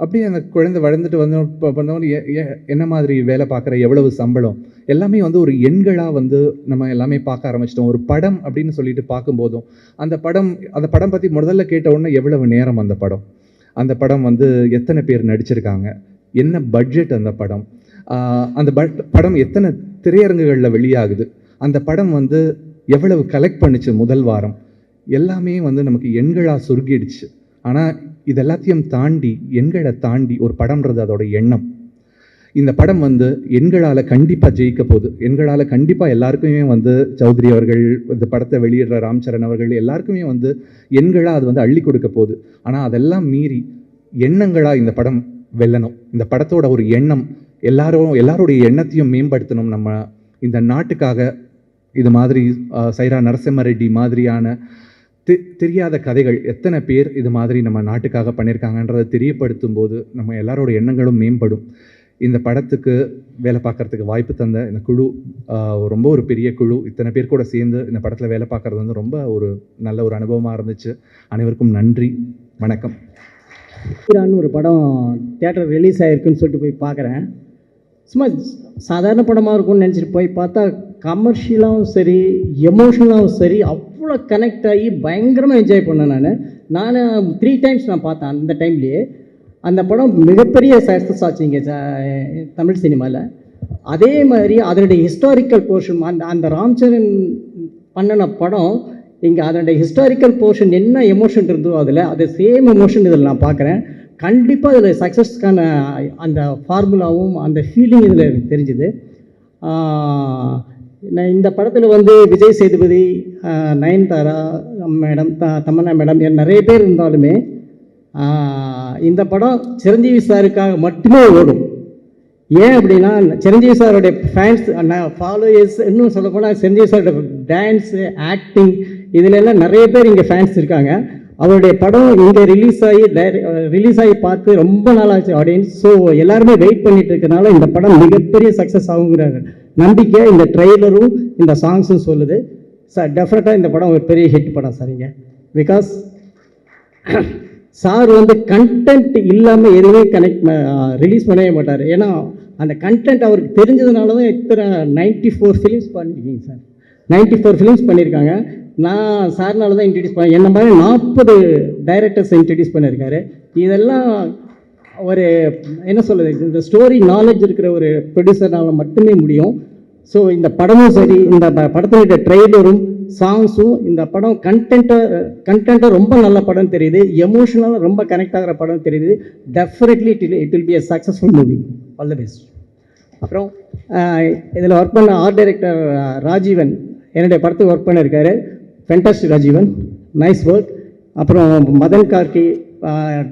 அப்படியே அந்த குழந்தை வளர்ந்துட்டு வந்தவங்க என்ன மாதிரி வேலை பார்க்குற, எவ்வளவு சம்பளம், எல்லாமே வந்து ஒரு எண்களாக வந்து நம்ம எல்லாமே பார்க்க ஆரம்பிச்சிட்டோம். ஒரு படம் அப்படின்னு சொல்லிட்டு பார்க்கும்போதும் அந்த படம் பற்றி முதல்ல கேட்ட உடனே எவ்வளவு நேரம் அந்த படம் வந்து எத்தனை பேர் நடிச்சிருக்காங்க, என்ன பட்ஜெட் அந்த படம் எத்தனை திரையரங்குகளில் வெளியாகுது, அந்த படம் வந்து எவ்வளவு கலெக்ட் பண்ணிச்சு முதல் வாரம், எல்லாமே வந்து நமக்கு எண்களாக சுருங்கிடுச்சு. ஆனால் இது எல்லாத்தையும் தாண்டி, எண்களை தாண்டி ஒரு படம்ன்றது அதோட எண்ணம். இந்த படம் வந்து எண்களால் கண்டிப்பாக ஜெயிக்க போகுது. எண்களால் கண்டிப்பாக எல்லாருக்குமே வந்து சௌத்ரி அவர்கள், இந்த படத்தை வெளியிடுற ராம்சரண் அவர்கள் எல்லாருக்குமே வந்து எண்களாக அது வந்து அள்ளி கொடுக்க போகுது. ஆனால் அதெல்லாம் மீறி எண்ணங்களாக இந்த படம் வெல்லணும். இந்த படத்தோட ஒரு எண்ணம் எல்லாருடைய எண்ணத்தையும் மேம்படுத்தணும். நம்ம இந்த நாட்டுக்காக இது மாதிரி சைரா நரசிம்ம ரெட்டி மாதிரியான தெரியாத கதைகள் எத்தனை பேர் இது மாதிரி நம்ம நாட்டுக்காக பண்ணியிருக்காங்கன்றதை தெரியப்படுத்தும் போது நம்ம எல்லாரோட எண்ணங்களும் மேம்படும். இந்த படத்துக்கு வேலை பார்க்குறதுக்கு வாய்ப்பு தந்த இந்த குழு ரொம்ப ஒரு பெரிய குழு. இத்தனை பேர் கூட சேர்ந்து இந்த படத்தில் வேலை பார்க்குறது வந்து ரொம்ப ஒரு நல்ல ஒரு அனுபவமாக இருந்துச்சு. அனைவருக்கும் நன்றி, வணக்கம். ஒரு படம் தியேட்டர் ரிலீஸ் ஆகிருக்குன்னு சொல்லிட்டு போய் பார்க்குறேன். சும்மா சாதாரண படமாக இருக்கும்னு நினச்சிட்டு போய் பார்த்தா கமர்ஷியலாகவும் சரி, எமோஷனலாகவும் சரி, அவ்வளோ கனெக்ட் ஆகி பயங்கரமாக என்ஜாய் பண்ணேன். நான் 3 times நான் பார்த்தேன். அந்த டைம்லேயே அந்த படம் மிகப்பெரிய சக்ஸஸ் ஆச்சு இங்கே தமிழ் சினிமாவில். அதே மாதிரி அதனுடைய ஹிஸ்டாரிக்கல் போர்ஷன், அந்த ராம்சரண் பண்ணின படம் இங்கே அதனுடைய ஹிஸ்டாரிக்கல் போர்ஷன் என்ன எமோஷன் இருந்தோ அது சேம் எமோஷன் இதில் நான் பார்க்குறேன். கண்டிப்பாக இதில் சக்ஸஸ்க்கான அந்த ஃபார்முலாவும் அந்த ஃபீலிங் இதில் எனக்கு தெரிஞ்சுது. இந்த படத்தில் வந்து விஜய் சேதுபதி, நயன்தாரா மேடம், தமன்னா மேடம் நிறைய பேர் இருந்தாலுமே இந்த படம் சிரஞ்சீவி சாருக்காக மட்டுமே ஓடும். ஏன் அப்படின்னா சிரஞ்சீவி சாரோடைய ஃபேன்ஸ், ஃபாலோயர்ஸ், இன்னும் சொல்லப்போனால் சிரஞ்சீவி சாரோட டான்ஸு, ஆக்டிங், இதில் எல்லாம் நிறைய பேர் இங்கே ஃபேன்ஸ் இருக்காங்க. அவருடைய படம் இங்கே ரிலீஸ் ஆகி பார்த்து ரொம்ப நாளாச்சு ஆடியன்ஸ். ஸோ எல்லாருமே வெயிட் பண்ணிட்டு இருக்கனால இந்த படம் மிகப்பெரிய சக்ஸஸ் ஆகுங்கிற நம்பிக்கை இந்த ட்ரெய்லரும் இந்த சாங்ஸும் சொல்லுது. சார் டெஃபினட்டாக இந்த படம் ஒரு பெரிய ஹிட் படம் சார் இங்கே. பிகாஸ் சார் வந்து கண்டென்ட் இல்லாமல் எதுவுமே ரிலீஸ் பண்ணவே மாட்டார். ஏன்னா அந்த கண்டென்ட் அவருக்கு தெரிஞ்சதுனால தான் இத்தனை 94 ஃபிலிம்ஸ் பண்ணியிருக்கீங்க சார். 94 ஃபிலிம்ஸ் பண்ணியிருக்காங்க. நான் சார்னால தான் இன்ட்ரடியூஸ் பண்ணேன். என்ன மாதிரி 40 டைரக்டர்ஸ் இன்ட்ரடியூஸ் பண்ணியிருக்காரு. இதெல்லாம் ஒரு என்ன சொல்கிறது, இந்த ஸ்டோரி நாலேஜ் இருக்கிற ஒரு ப்ரொடியூசர்னால மட்டுமே முடியும். ஸோ இந்த படமும் சரி, இந்த படத்தினுடைய ட்ரெய்லரும் சாங்ஸும், இந்த படம் கண்டென்ட்டாக ரொம்ப நல்ல படம் தெரியுது, எமோஷனலாக ரொம்ப கனெக்ட் ஆகிற படம் தெரியுது. Definitely it will be a successful movie. All the best. அப்புறம் இதில் ஒர்க் பண்ண ஆர்ட் டைரக்டர் ராஜீவன் என்னுடைய படத்துக்கு ஒர்க் பண்ணியிருக்காரு. Fantastic Rajeevan, nice work. அப்புறம் மதன் கார்கி,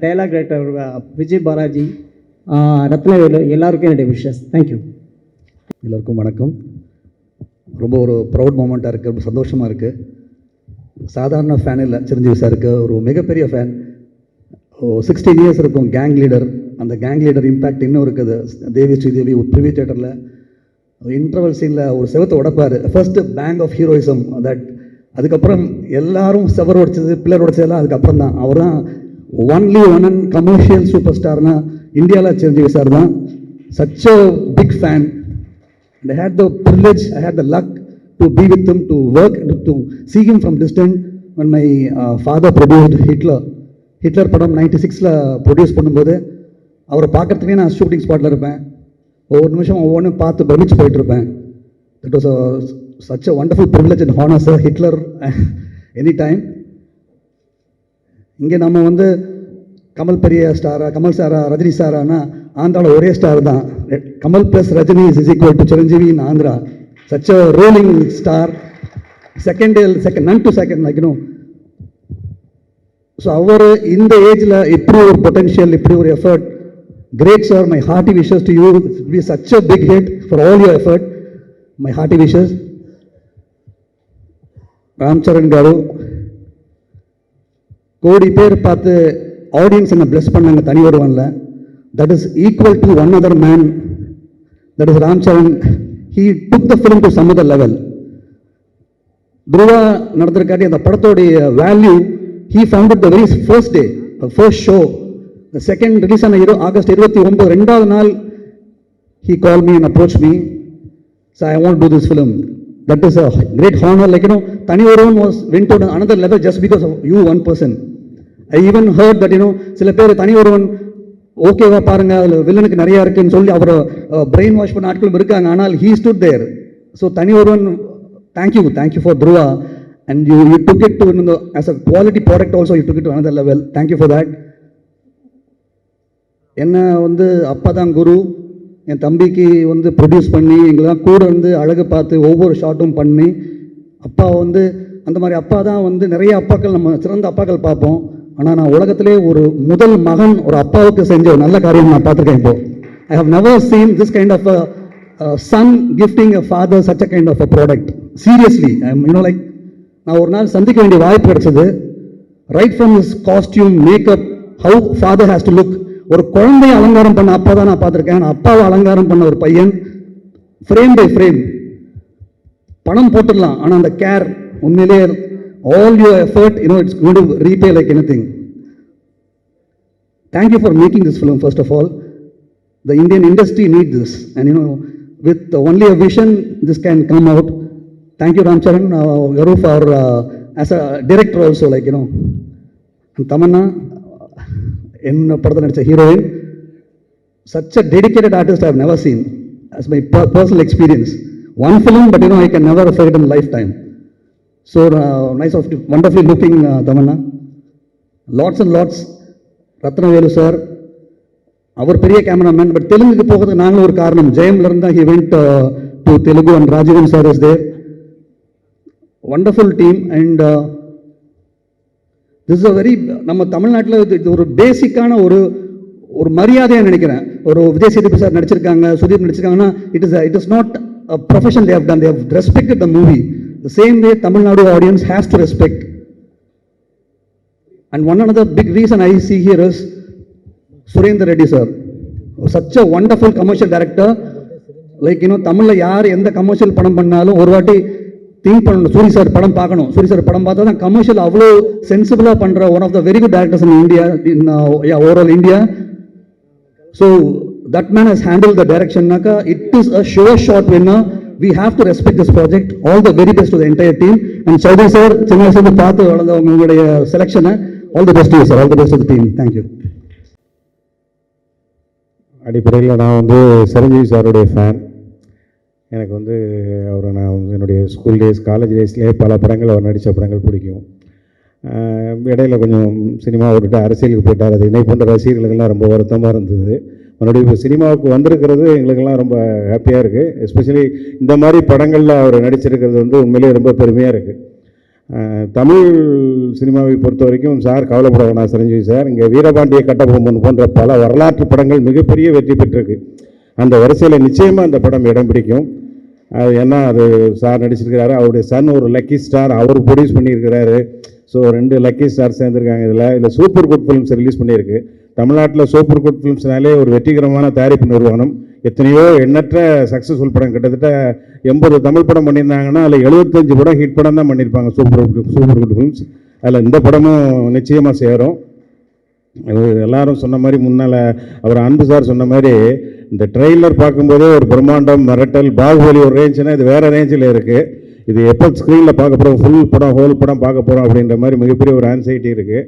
டைலாக் ரைட்டர் விஜய் பாலாஜி, ரத்னவேலு, எல்லாருக்கும் என்னுடைய விஷஸ். தேங்க்யூ. எல்லாருக்கும் வணக்கம். ரொம்ப ஒரு ப்ரௌட் மூமெண்ட்டாக இருக்குது, ரொம்ப சந்தோஷமாக இருக்குது. சாதாரண ஃபேன் இல்லை சிரஞ்சீவி சாருக்கு, ஒரு மிகப்பெரிய ஃபேன். 16 இயர்ஸ் இருக்கும் கேங் லீடர். அந்த கேங் லீடர் இம்பேக்ட் இன்னும் இருக்குது. தேவி ஸ்ரீதேவி ஒரு ப்ரிவியூ தேட்டரில் இன்டர்வல் சீனில் ஒரு செவத்தை உடைப்பார். First bang of heroism that. அதுக்கப்புறம் எல்லாரும் செவர் உடைச்சது, பில்லர் உடைச்சதெல்லாம் அதுக்கப்புறம் தான். அவர் தான் only one and commercial super ஸ்டார்னா இந்தியாவில் சிரஞ்சீவி சார் தான். Such a big fan. And I had the privilege, I had the luck to be with him, to work, to see him from distance when my father produced Hitler. Hitler படம் 96ல் produce பண்ணும்போது அவரை பார்க்குறதுக்கே நான் shooting ஸ்பாட்டில் இருப்பேன். ஒவ்வொரு நிமிஷம் ஒவ்வொன்றும் பார்த்து பிரமிச்சு போயிட்டுருப்பேன். It was such a wonderful privilege and honor, sir. Hitler any time. இங்கே நம்ம வந்து கமல் பெரிய ஸ்டாரா, கமல் சாரா, ரஜினி சாரானா ஆந்திராவில் ஒரே ஸ்டார் தான். Kamal plus Rajini is equal to Chiranjeevi in Andhra. Such a rolling star. Second none to second லைக்கணும். ஸோ அவர் இந்த ஏஜில் இப்படி ஒரு பொட்டென்ஷியல், இப்படி ஒரு effort. Great sir, my hearty wishes to you. Be such a big hit for all your effort. My hearty wishes. Ram Charan garu, கோடி பேர் பார்த்து ஆடியன்ஸ் என்ன பிளஸ் பண்ணாங்க தனி ஒருவன்ல. That is equal to one other man. That is Ram Charan. He took the film to some other level. Dhruva நடந்திருக்காட்டி அந்த படத்தோடைய value he found it the very first day, the first show. The second release on August 29, ரெண்டாவது நாள் he called me and approached me. So I want to do this film. That is a great honor. Like, you know, Tani Oruvan went to another level just because of you, one person. I even heard that, you know, சில பேர் தனி ஒருவன் ஓகேவா பாருங்க, வில்லனுக்கு நிறையா இருக்குன்னு சொல்லி அவரை பிரெயின் வாஷ் பண்ண ஆட்களும் இருக்காங்க. ஆனால் he stood there. So தனி ஒருவன், thank you for Dhruva. And you took it to, you know, as a quality product also, you took it to another level. Thank you for that. என்ன வந்து அப்பா தான் குரு. என் தம்பிக்கு வந்து ப்ரொடியூஸ் பண்ணி எங்கெல்லாம் கூட வந்து அழகு பார்த்து ஒவ்வொரு ஷாட்டும் பண்ணி, அப்பா வந்து அந்த மாதிரி அப்பா தான் வந்து நிறைய அப்பாக்கள், நம்ம சிறந்த அப்பாக்கள் பார்ப்போம். ஆனால் நான் உலகத்திலே ஒரு முதல் மகன் ஒரு அப்பாவுக்கு செஞ்ச ஒரு நல்ல காரியம் நான் பார்த்துருக்கேன். இப்போ I have never seen this kind of son gifting a father such a kind of a product. Seriously, you know, like நான் ஒரு நாள் சந்திக்க வேண்டிய வாய்ப்பு கிடைச்சது. Right from his costume, makeup, how father has to look. ஒரு குழந்தைய அலங்காரம் பண்ண அப்பா தான் நான் பார்த்துருக்கேன். அப்பாவை அலங்காரம் பண்ண ஒரு பையன், ஃப்ரேம் பை ஃப்ரேம். பணம் போட்டுடலாம், ஆனால் அந்த கேர் உண்மையிலே, all your effort, you know, it's going to repay like anything. Thank you for making this film, first of all. The Indian industry needs this, and you know, with only a vision, this can come out. Thank you, Ram Charan Garu, for as a director also, like, you know. And Tamanna, in Padha nadicha heroine, such a dedicated artist I have never seen, as my personal experience. One film, but you know, I can never forget in lifetime. So nice of, wonderfully looking Tamanna. Lots and lots. Ratnavelu sir, அவர் பெரிய cameraman. But தெலுங்குக்கு போகிறதுக்கு நாங்களும் ஒரு காரணம். ஜெயம்ல இருந்தால் he went to Telugu, and Rajavan sir is there. Wonderful team. And this is a very, நம்ம தமிழ்நாட்டில் இது ஒரு பேசிக்கான ஒரு மரியாதையாக நினைக்கிறேன். ஒரு விஜய் சேதுபதி சார் நடிச்சிருக்காங்க, Sudeep நடிச்சிருக்காங்கன்னா, it is not a profession they have done. They have respected the movie the same way Tamil Nadu audience has to respect. And one another big reason I see here is Surendra Reddy sir, such a wonderful commercial director. Like, you know, தமிழில் யார் எந்த commercial படம் பண்ணாலும் ஒரு வாட்டி think பண்ணணும், Suri sir படம் பார்க்கணும். சூரி சார் படம் பார்த்தா தான் கமர்ஷியல் அவ்வளோ சென்சிபிளாக பண்ணுற one of the very good directors in India, in overall India. So that man has handle the டைரக்ஷன்னாக்கா it is a sure shot winner. We have to respect this project. All the very best to the entire team. And Chaudhary sir, சின்ன வயசுல பார்த்து வளர்ந்த உங்களுடைய செலெக்ஷனை, all the best to you sir, all the best to the team. Thank you. அடிப்படையில் நான் வந்து சிரஞ்சீவி சாருடைய fan. எனக்கு வந்து அவரை நான் என்னுடைய ஸ்கூல் டேஸ், காலேஜ் டேஸ்லேயே பல படங்கள், அவர் நடித்த படங்கள் பிடிக்கும். இடையில கொஞ்சம் சினிமா விட்டுட்டு அரசியலுக்கு போயிட்டார். அது என்னை போன்ற ரசிகர்களுக்கெல்லாம் ரொம்ப வருத்தமாக இருந்தது. மறுபடியும் இப்போ சினிமாவுக்கு வந்திருக்கிறது எங்களுக்கெல்லாம் ரொம்ப ஹாப்பியாக இருக்குது. எஸ்பெஷலி இந்த மாதிரி படங்களில் அவர் நடிச்சிருக்கிறது வந்து உண்மையிலேயே ரொம்ப பெருமையாக இருக்குது. தமிழ் சினிமாவை பொறுத்த வரைக்கும் சார் கவலைப்பட வேணாம். சிரஞ்சீவி சார் இங்கே வீரபாண்டிய கட்டபொம்மன் போன்ற பல வரலாற்று படங்கள் மிகப்பெரிய வெற்றி பெற்றிருக்கு. அந்த வரிசையில் நிச்சயமாக அந்த படம் இடம் பிடிக்கும். அது ஏன்னா அது சார் நடிச்சிருக்கிறாரு, அவருடைய சன் ஒரு லக்கி ஸ்டார், அவர் ப்ரொடியூஸ் பண்ணியிருக்கிறாரு. ஸோ 2 லக்கி ஸ்டார் சேர்ந்துருக்காங்க. இதில் சூப்பர் குட் ஃபிலிம்ஸ் ரிலீஸ் பண்ணியிருக்கு. தமிழ்நாட்டில் சூப்பர் குட் ஃபிலிம்ஸ்னாலே ஒரு வெற்றிகரமான தயாரிப்பு நிறுவனம். எத்தனையோ எண்ணற்ற சக்ஸஸ்ஃபுல் படம், கிட்டத்தட்ட 80 தமிழ் படம் பண்ணியிருந்தாங்கன்னா அதில் 75 படம் ஹிட் படம் தான் பண்ணியிருப்பாங்க சூப்பர் குட் ஃபிலிம்ஸ். அதில் இந்த படமும் நிச்சயமாக சேரும். அது எல்லாரும் சொன்ன மாதிரி முன்னால் அவர் அன்பு சார் சொன்ன மாதிரி இந்த ட்ரெய்லர் பார்க்கும்போதே ஒரு பிரம்மாண்டம், மிரட்டல், பாகுபலி ஒரு ரேஞ்சுனா இது வேறு ரேஞ்சில் இருக்குது. இது எப்போ ஸ்க்ரீனில் பார்க்க போகிறோம், ஃபுல் படம் ஹோல் படம் பார்க்க போகிறோம் அப்படின்ற மாதிரி மிகப்பெரிய ஒரு ஆன்சைட்டி இருக்குது.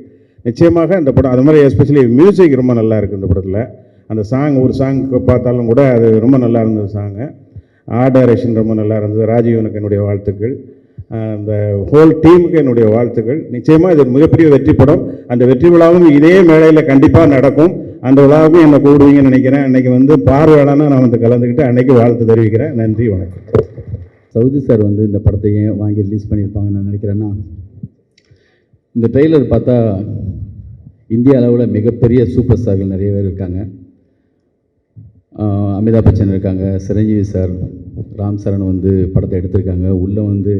நிச்சயமாக இந்த படம் அது மாதிரி எஸ்பெஷலி மியூசிக் ரொம்ப நல்லா இருக்குது இந்த படத்தில். அந்த சாங் ஒரு சாங் பார்த்தாலும் கூட அது ரொம்ப நல்லா இருந்தது. சாங்கு ஆர்ட் டைரக்ஷன் ரொம்ப நல்லா இருந்தது. ராஜீவனுக்கு என்னுடைய வாழ்த்துக்கள், அந்த ஹோல் டீமுக்கு என்னுடைய வாழ்த்துக்கள். நிச்சயமாக இது மிகப்பெரிய வெற்றி படம். அந்த வெற்றி விழாவும் இதே மேடையில் கண்டிப்பாக நடக்கும். அந்த விழாவுக்கும் என்னை கூடுவீங்கன்னு நினைக்கிறேன். அன்றைக்கி வந்து பார்வையாளனா நான் வந்து கலந்துக்கிட்டு அன்றைக்கி வாழ்த்து தெரிவிக்கிறேன். நன்றி, வணக்கம். சவுதி சார் வந்து இந்த படத்தை ஏன் வாங்கி ரிலீஸ் பண்ணியிருப்பாங்கன்னு நான் நினைக்கிறேன்னா, இந்த ட்ரெய்லர் பார்த்தா இந்திய அளவில் மிகப்பெரிய சூப்பர் ஸ்டார்கள் நிறைய பேர் இருக்காங்க. அமிதாப் பச்சன் இருக்காங்க, சிரஞ்சீவி சார், ராம் சரண் வந்து படத்தை எடுத்திருக்காங்க. உள்ளே வந்து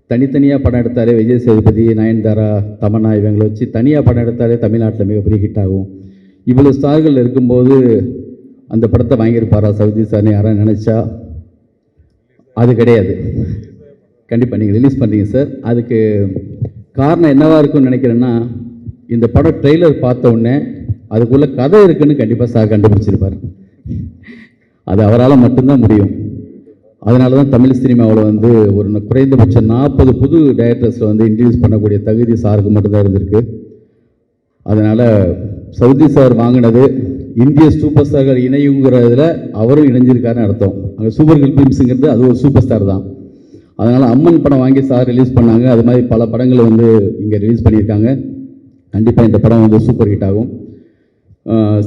தனித்தனியாக படம் எடுத்தாலே விஜய் சேதுபதி, நயன்தாரா, தமன்னா இவங்களை வச்சு தனியாக படம் எடுத்தாலே தமிழ்நாட்டில் மிகப்பெரிய ஹிட் ஆகும். இவ்வளோ ஸ்டார்கள் இருக்கும்போது அந்த படத்தை வாங்கியிருப்பாரா சவுதி சார்னு யாராவது நினச்சா அது கிடையாது. கண்டிப்பாக நீங்கள் ரிலீஸ் பண்ணுறீங்க சார். அதுக்கு காரணம் என்னவாக இருக்குன்னு நினைக்கிறேன்னா, இந்த படம் ட்ரெய்லர் பார்த்த உடனே அதுக்குள்ளே கதை இருக்குன்னு கண்டிப்பாக சார் கண்டுபிடிச்சிருப்பார். அது அவரால் மட்டும்தான் முடியும். அதனால தான் தமிழ் சினிமாவில் வந்து ஒரு குறைந்தபட்சம் 40 புது டைரக்டர்ஸில் வந்து இன்ட்ரடியூஸ் பண்ணக்கூடிய தகுதி சாருக்கு மட்டும்தான் இருந்திருக்கு. அதனால் சவுதி சார் வாங்கினது இந்திய சூப்பர் ஸ்டார்கள் இணையுங்கிறதுல அவரும் இணைஞ்சிருக்காருன்னு அர்த்தம். அங்கே சூப்பர் ஹிட் ஃபிலிம்ஸுங்கிறது அது ஒரு சூப்பர் ஸ்டார் தான். அதனால் அம்மன் படம் வாங்கி சார் ரிலீஸ் பண்ணாங்க. அது மாதிரி பல படங்களை வந்து இங்கே ரிலீஸ் பண்ணியிருக்காங்க. கண்டிப்பாக இந்த படம் வந்து சூப்பர் ஹிட் ஆகும்.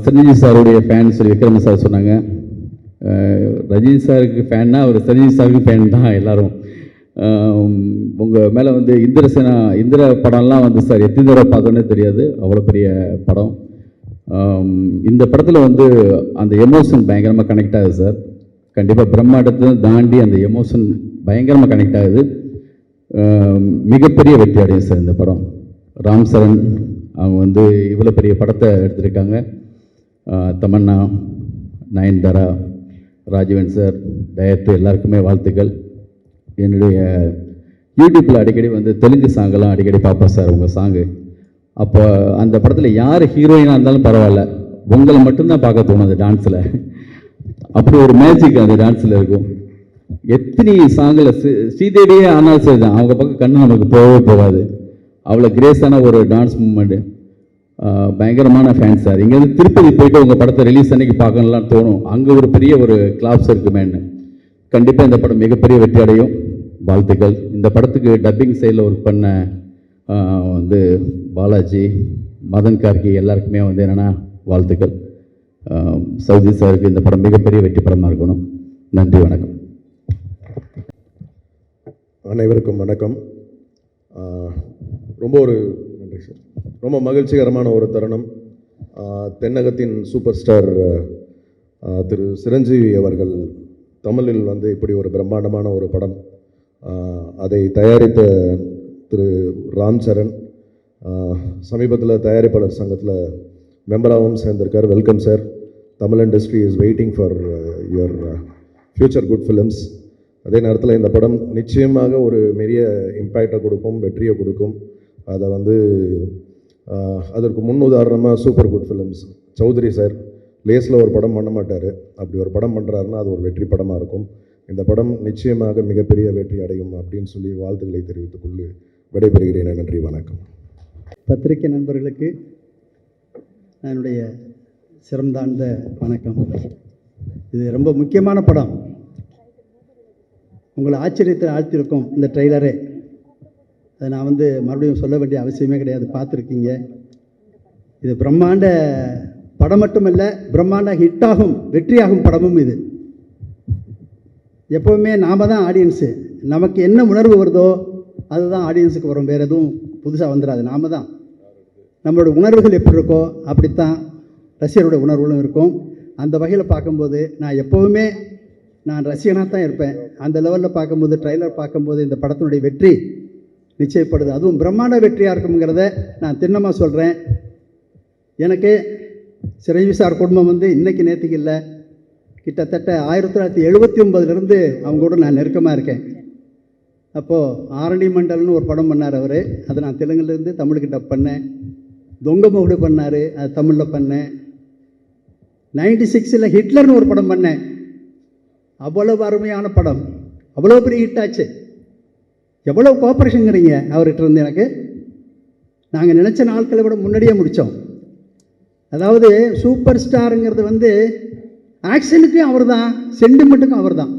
சிரஞ்சீவி சாருடைய ஃபேன் சொல்லி விக்ரம சார் சொன்னாங்க. ரஜினி சாருக்கு ஃபேன்னா அவர் சிரஞ்சீவி சாருக்கு ஃபேன் தான் எல்லோரும். உங்கள் மேலே வந்து இந்திர படம்லாம் வந்து சார் எத்தனை தடவை பார்த்தோன்னே தெரியாது, அவ்வளோ பெரிய படம். இந்த படத்தில் வந்து அந்த எமோஷன் பயங்கரமாக கனெக்ட் ஆகுது சார். கண்டிப்பாக பிரம்மாண்டத்தை தாண்டி அந்த எமோஷன் பயங்கரமாக கனெக்ட் ஆகுது. மிகப்பெரிய வெற்றி அடையும் சார் இந்த படம். ராம் சரண் அவங்க வந்து இவ்வளோ பெரிய படத்தை எடுத்திருக்காங்க. தமன்னா, நயன்தாரா, ராஜீவன் சார், டைரக்டர் எல்லாருக்குமே வாழ்த்துக்கள். என்னுடைய யூடியூப்பில் அடிக்கடி வந்து தெலுங்கு சாங்கெல்லாம் அடிக்கடி பார்ப்பேன் சார் உங்கள் சாங்கு. அப்போ அந்த படத்தில் யார் ஹீரோயினாக இருந்தாலும் பரவாயில்ல, உங்களை மட்டும்தான் பார்க்க தோணும் அந்த டான்ஸில். அப்படி ஒரு மேஜிக் அந்த டான்ஸில் இருக்கும். எத்தனை சாங்கில் ஸ்ரீதேவியே ஆனாலும் சரி தான், அவங்க பக்கம் கண்ணு நமக்கு போகவே போகாது. அவ்வளோ கிரேஸான ஒரு டான்ஸ் மூமெண்ட்டு. பயங்கரமான ஃபேன்ஸ் சார். இங்கேருந்து திருப்பதி போயிட்டு உங்கள் படத்தை ரிலீஸ் அன்னைக்கு பார்க்கணும்லாம் தோணும். அங்கே ஒரு பெரிய ஒரு கிளாப்ஸ் இருக்குமேன்னு. கண்டிப்பாக இந்த படம் மிகப்பெரிய வெற்றி அடையும். வாழ்த்துக்கள். இந்த படத்துக்கு டப்பிங் சைடில் ஒர்க் பண்ண வந்து பாலாஜி, மதன் கார்கி எல்லாருக்குமே வந்து என்னென்னா வாழ்த்துக்கள். சவுதி சாருக்கு இந்த படம் மிகப்பெரிய வெற்றி படமாக இருக்கணும். நன்றி, வணக்கம். அனைவருக்கும் வணக்கம். நன்றி சார். ரொம்ப மகிழ்ச்சிகரமான ஒரு தருணம். தென்னகத்தின் சூப்பர் ஸ்டார் திரு சிரஞ்சீவி அவர்கள் தமிழில் வந்து இப்படி ஒரு பிரம்மாண்டமான ஒரு படம், அதை தயாரித்த திரு ராம் சரண் சமீபத்தில் தயாரிப்பாளர் சங்கத்தில் மெம்பராகவும் சேர்ந்திருக்கார். Welcome sir. Tamil industry is waiting for your future good films. அதே நேரத்தில் இந்த படம் நிச்சயமாக ஒரு பெரிய இம்பேக்டை கொடுக்கும், வெற்றியை கொடுக்கும். அதை வந்து அதற்கு முன் உதாரணமாக Super Good Films Chowdary sir லேஸில் ஒரு படம் பண்ண மாட்டார். அப்படி ஒரு படம் பண்ணுறாருன்னா அது ஒரு வெற்றி படமாக இருக்கும். இந்த படம் நிச்சயமாக மிகப்பெரிய வெற்றி அடையும் அப்படின்னு சொல்லி வாழ்த்துக்களை தெரிவித்துக்கொண்டு விடைபெறுகிறேன். நன்றி, வணக்கம். பத்திரிகை நண்பர்களுக்கு என்னுடைய சிறந்தாழ்ந்த வணக்கம். இது ரொம்ப முக்கியமான படம். உங்களை ஆச்சரியத்தில் ஆழ்த்திருக்கோம் இந்த ட்ரெய்லரே. அதை நான் வந்து மறுபடியும் சொல்ல வேண்டிய அவசியமே கிடையாது, பார்த்துருக்கீங்க. இது பிரம்மாண்ட படம் மட்டுமல்ல, பிரம்மாண்ட ஹிட்டாகும் வெற்றியாகும் படமும் இது. எப்போவுமே நாம் தான் ஆடியன்ஸு. நமக்கு என்ன உணர்வு வருதோ அதுதான் ஆடியன்ஸுக்கு வரும். வேறு எதுவும் புதுசாக வந்துடாது. நாம் தான் நம்மளோட உணர்வுகள் எப்படி இருக்கோ அப்படித்தான் ரசிகருடைய உணர்வுகளும் இருக்கும். அந்த வகையில் பார்க்கும்போது நான் எப்போவுமே நான் ரசிகனாக தான் இருப்பேன். அந்த லெவலில் பார்க்கும்போது, ட்ரைலர் பார்க்கும்போது இந்த படத்தினுடைய வெற்றி நிச்சயப்படுது. அதுவும் பிரம்மாண்ட வெற்றியாக இருக்குங்கிறத நான் திண்ணமாக சொல்கிறேன். எனக்கு சிரஞ்சீவி சார் குடும்பம் வந்து இன்றைக்கி நேற்றுக்கு இல்லை, கிட்டத்தட்ட 1979 அவங்களோட நான் நெருக்கமாக இருக்கேன். அப்போது ஆரணி மண்டல்னு ஒரு படம் பண்ணார் அவர், அதை நான் தெலுங்குலேருந்து தமிழுக்கு டப் பண்ணேன். தொங்க மகுடு பண்ணார், அது தமிழில் பண்ணேன். 96 ஹிட்லர்னு ஒரு படம் பண்ணேன். அவ்வளவு அருமையான படம், அவ்வளோ பெரிய ஹிட் ஆச்சு. எவ்வளோ கோஆப்ரேஷனுங்கிறீங்க அவர்கிட்ட இருந்து. எனக்கு நாங்கள் நினச்ச நாட்களை விட முன்னாடியே முடித்தோம். அதாவது சூப்பர் ஸ்டாருங்கிறது வந்து ஆக்ஷனுக்கும் அவர் தான், சென்டிமெண்ட்டுக்கும் அவர் தான்.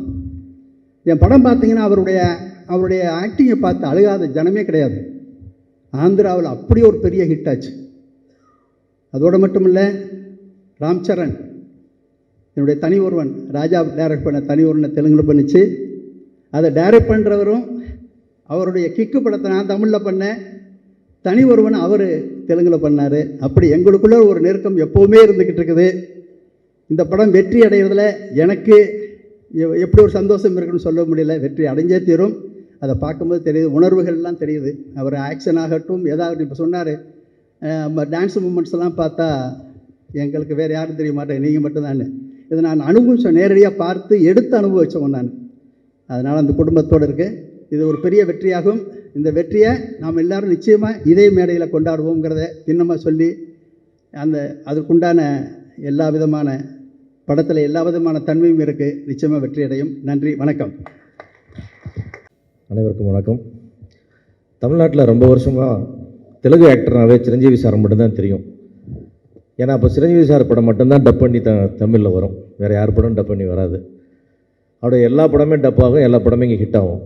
என் படம் பார்த்தீங்கன்னா அவருடைய ஆக்டிங்கை பார்த்து அழுகாத ஜனமே கிடையாது. ஆந்திராவில் அப்படி ஒரு பெரிய ஹிட் ஆச்சு. அதோடு மட்டும் இல்லை, ராம் சரண் என்னுடைய தனி ஒருவன், ராஜா டைரக்ட் பண்ண தனி ஒருவனை தெலுங்கில் பண்ணிச்சு. அதை டைரக்ட் பண்ணுறவரும் அவருடைய கிக்கு படத்தை நான் தமிழில் பண்ணேன், தனி ஒருவன் அவர் தெலுங்கில் பண்ணார். அப்படி எங்களுக்குள்ளே ஒரு நெருக்கம் எப்போவுமே இருந்துக்கிட்டு இருக்குது. இந்த படம் வெற்றி அடைகிறதுல எனக்கு எப்படி ஒரு சந்தோஷம் இருக்குன்னு சொல்ல முடியல. வெற்றி அடைஞ்சே தீரும். அதை பார்க்கும்போது தெரியுது, உணர்வுகள்லாம் தெரியுது. அவர் ஆக்ஷன் ஆகட்டும், ஏதாவது இப்போ சொன்னார், டான்ஸ் மூமெண்ட்ஸ் எல்லாம் பார்த்தா எங்களுக்கு வேறு யாரும் தெரிய மாட்டேன், நீங்கள் மட்டும்தான். இதை நான் அனுபவிச்சோம், நேரடியாக பார்த்து எடுத்து அனுபவித்தவன் நான். அதனால் அந்த குடும்பத்தோடு இருக்குது. இது ஒரு பெரிய வெற்றியாகும். இந்த வெற்றியை நாம் எல்லோரும் நிச்சயமாக இதே மேடையில் கொண்டாடுவோங்கிறத திண்ணமாக சொல்லி, அதற்குண்டான எல்லா விதமான படத்தில் எல்லா விதமான தன்மையும் இருக்குது. நிச்சயமாக வெற்றி அடையும். நன்றி, வணக்கம். அனைவருக்கும் வணக்கம். தமிழ்நாட்டில் ரொம்ப வருஷமாக தெலுங்கு ஆக்டர்னாவே சிரஞ்சீவி சார் மட்டும்தான் தெரியும். ஏன்னா அப்போ சிரஞ்சீவி சார் படம் மட்டும்தான் டப் பண்ணி தமிழில் வரும், வேறு யார் படம் டப் பண்ணி வராது. அவருடைய எல்லா படமே டப் ஆகும், எல்லா படமே இங்கே ஹிட் ஆகும்.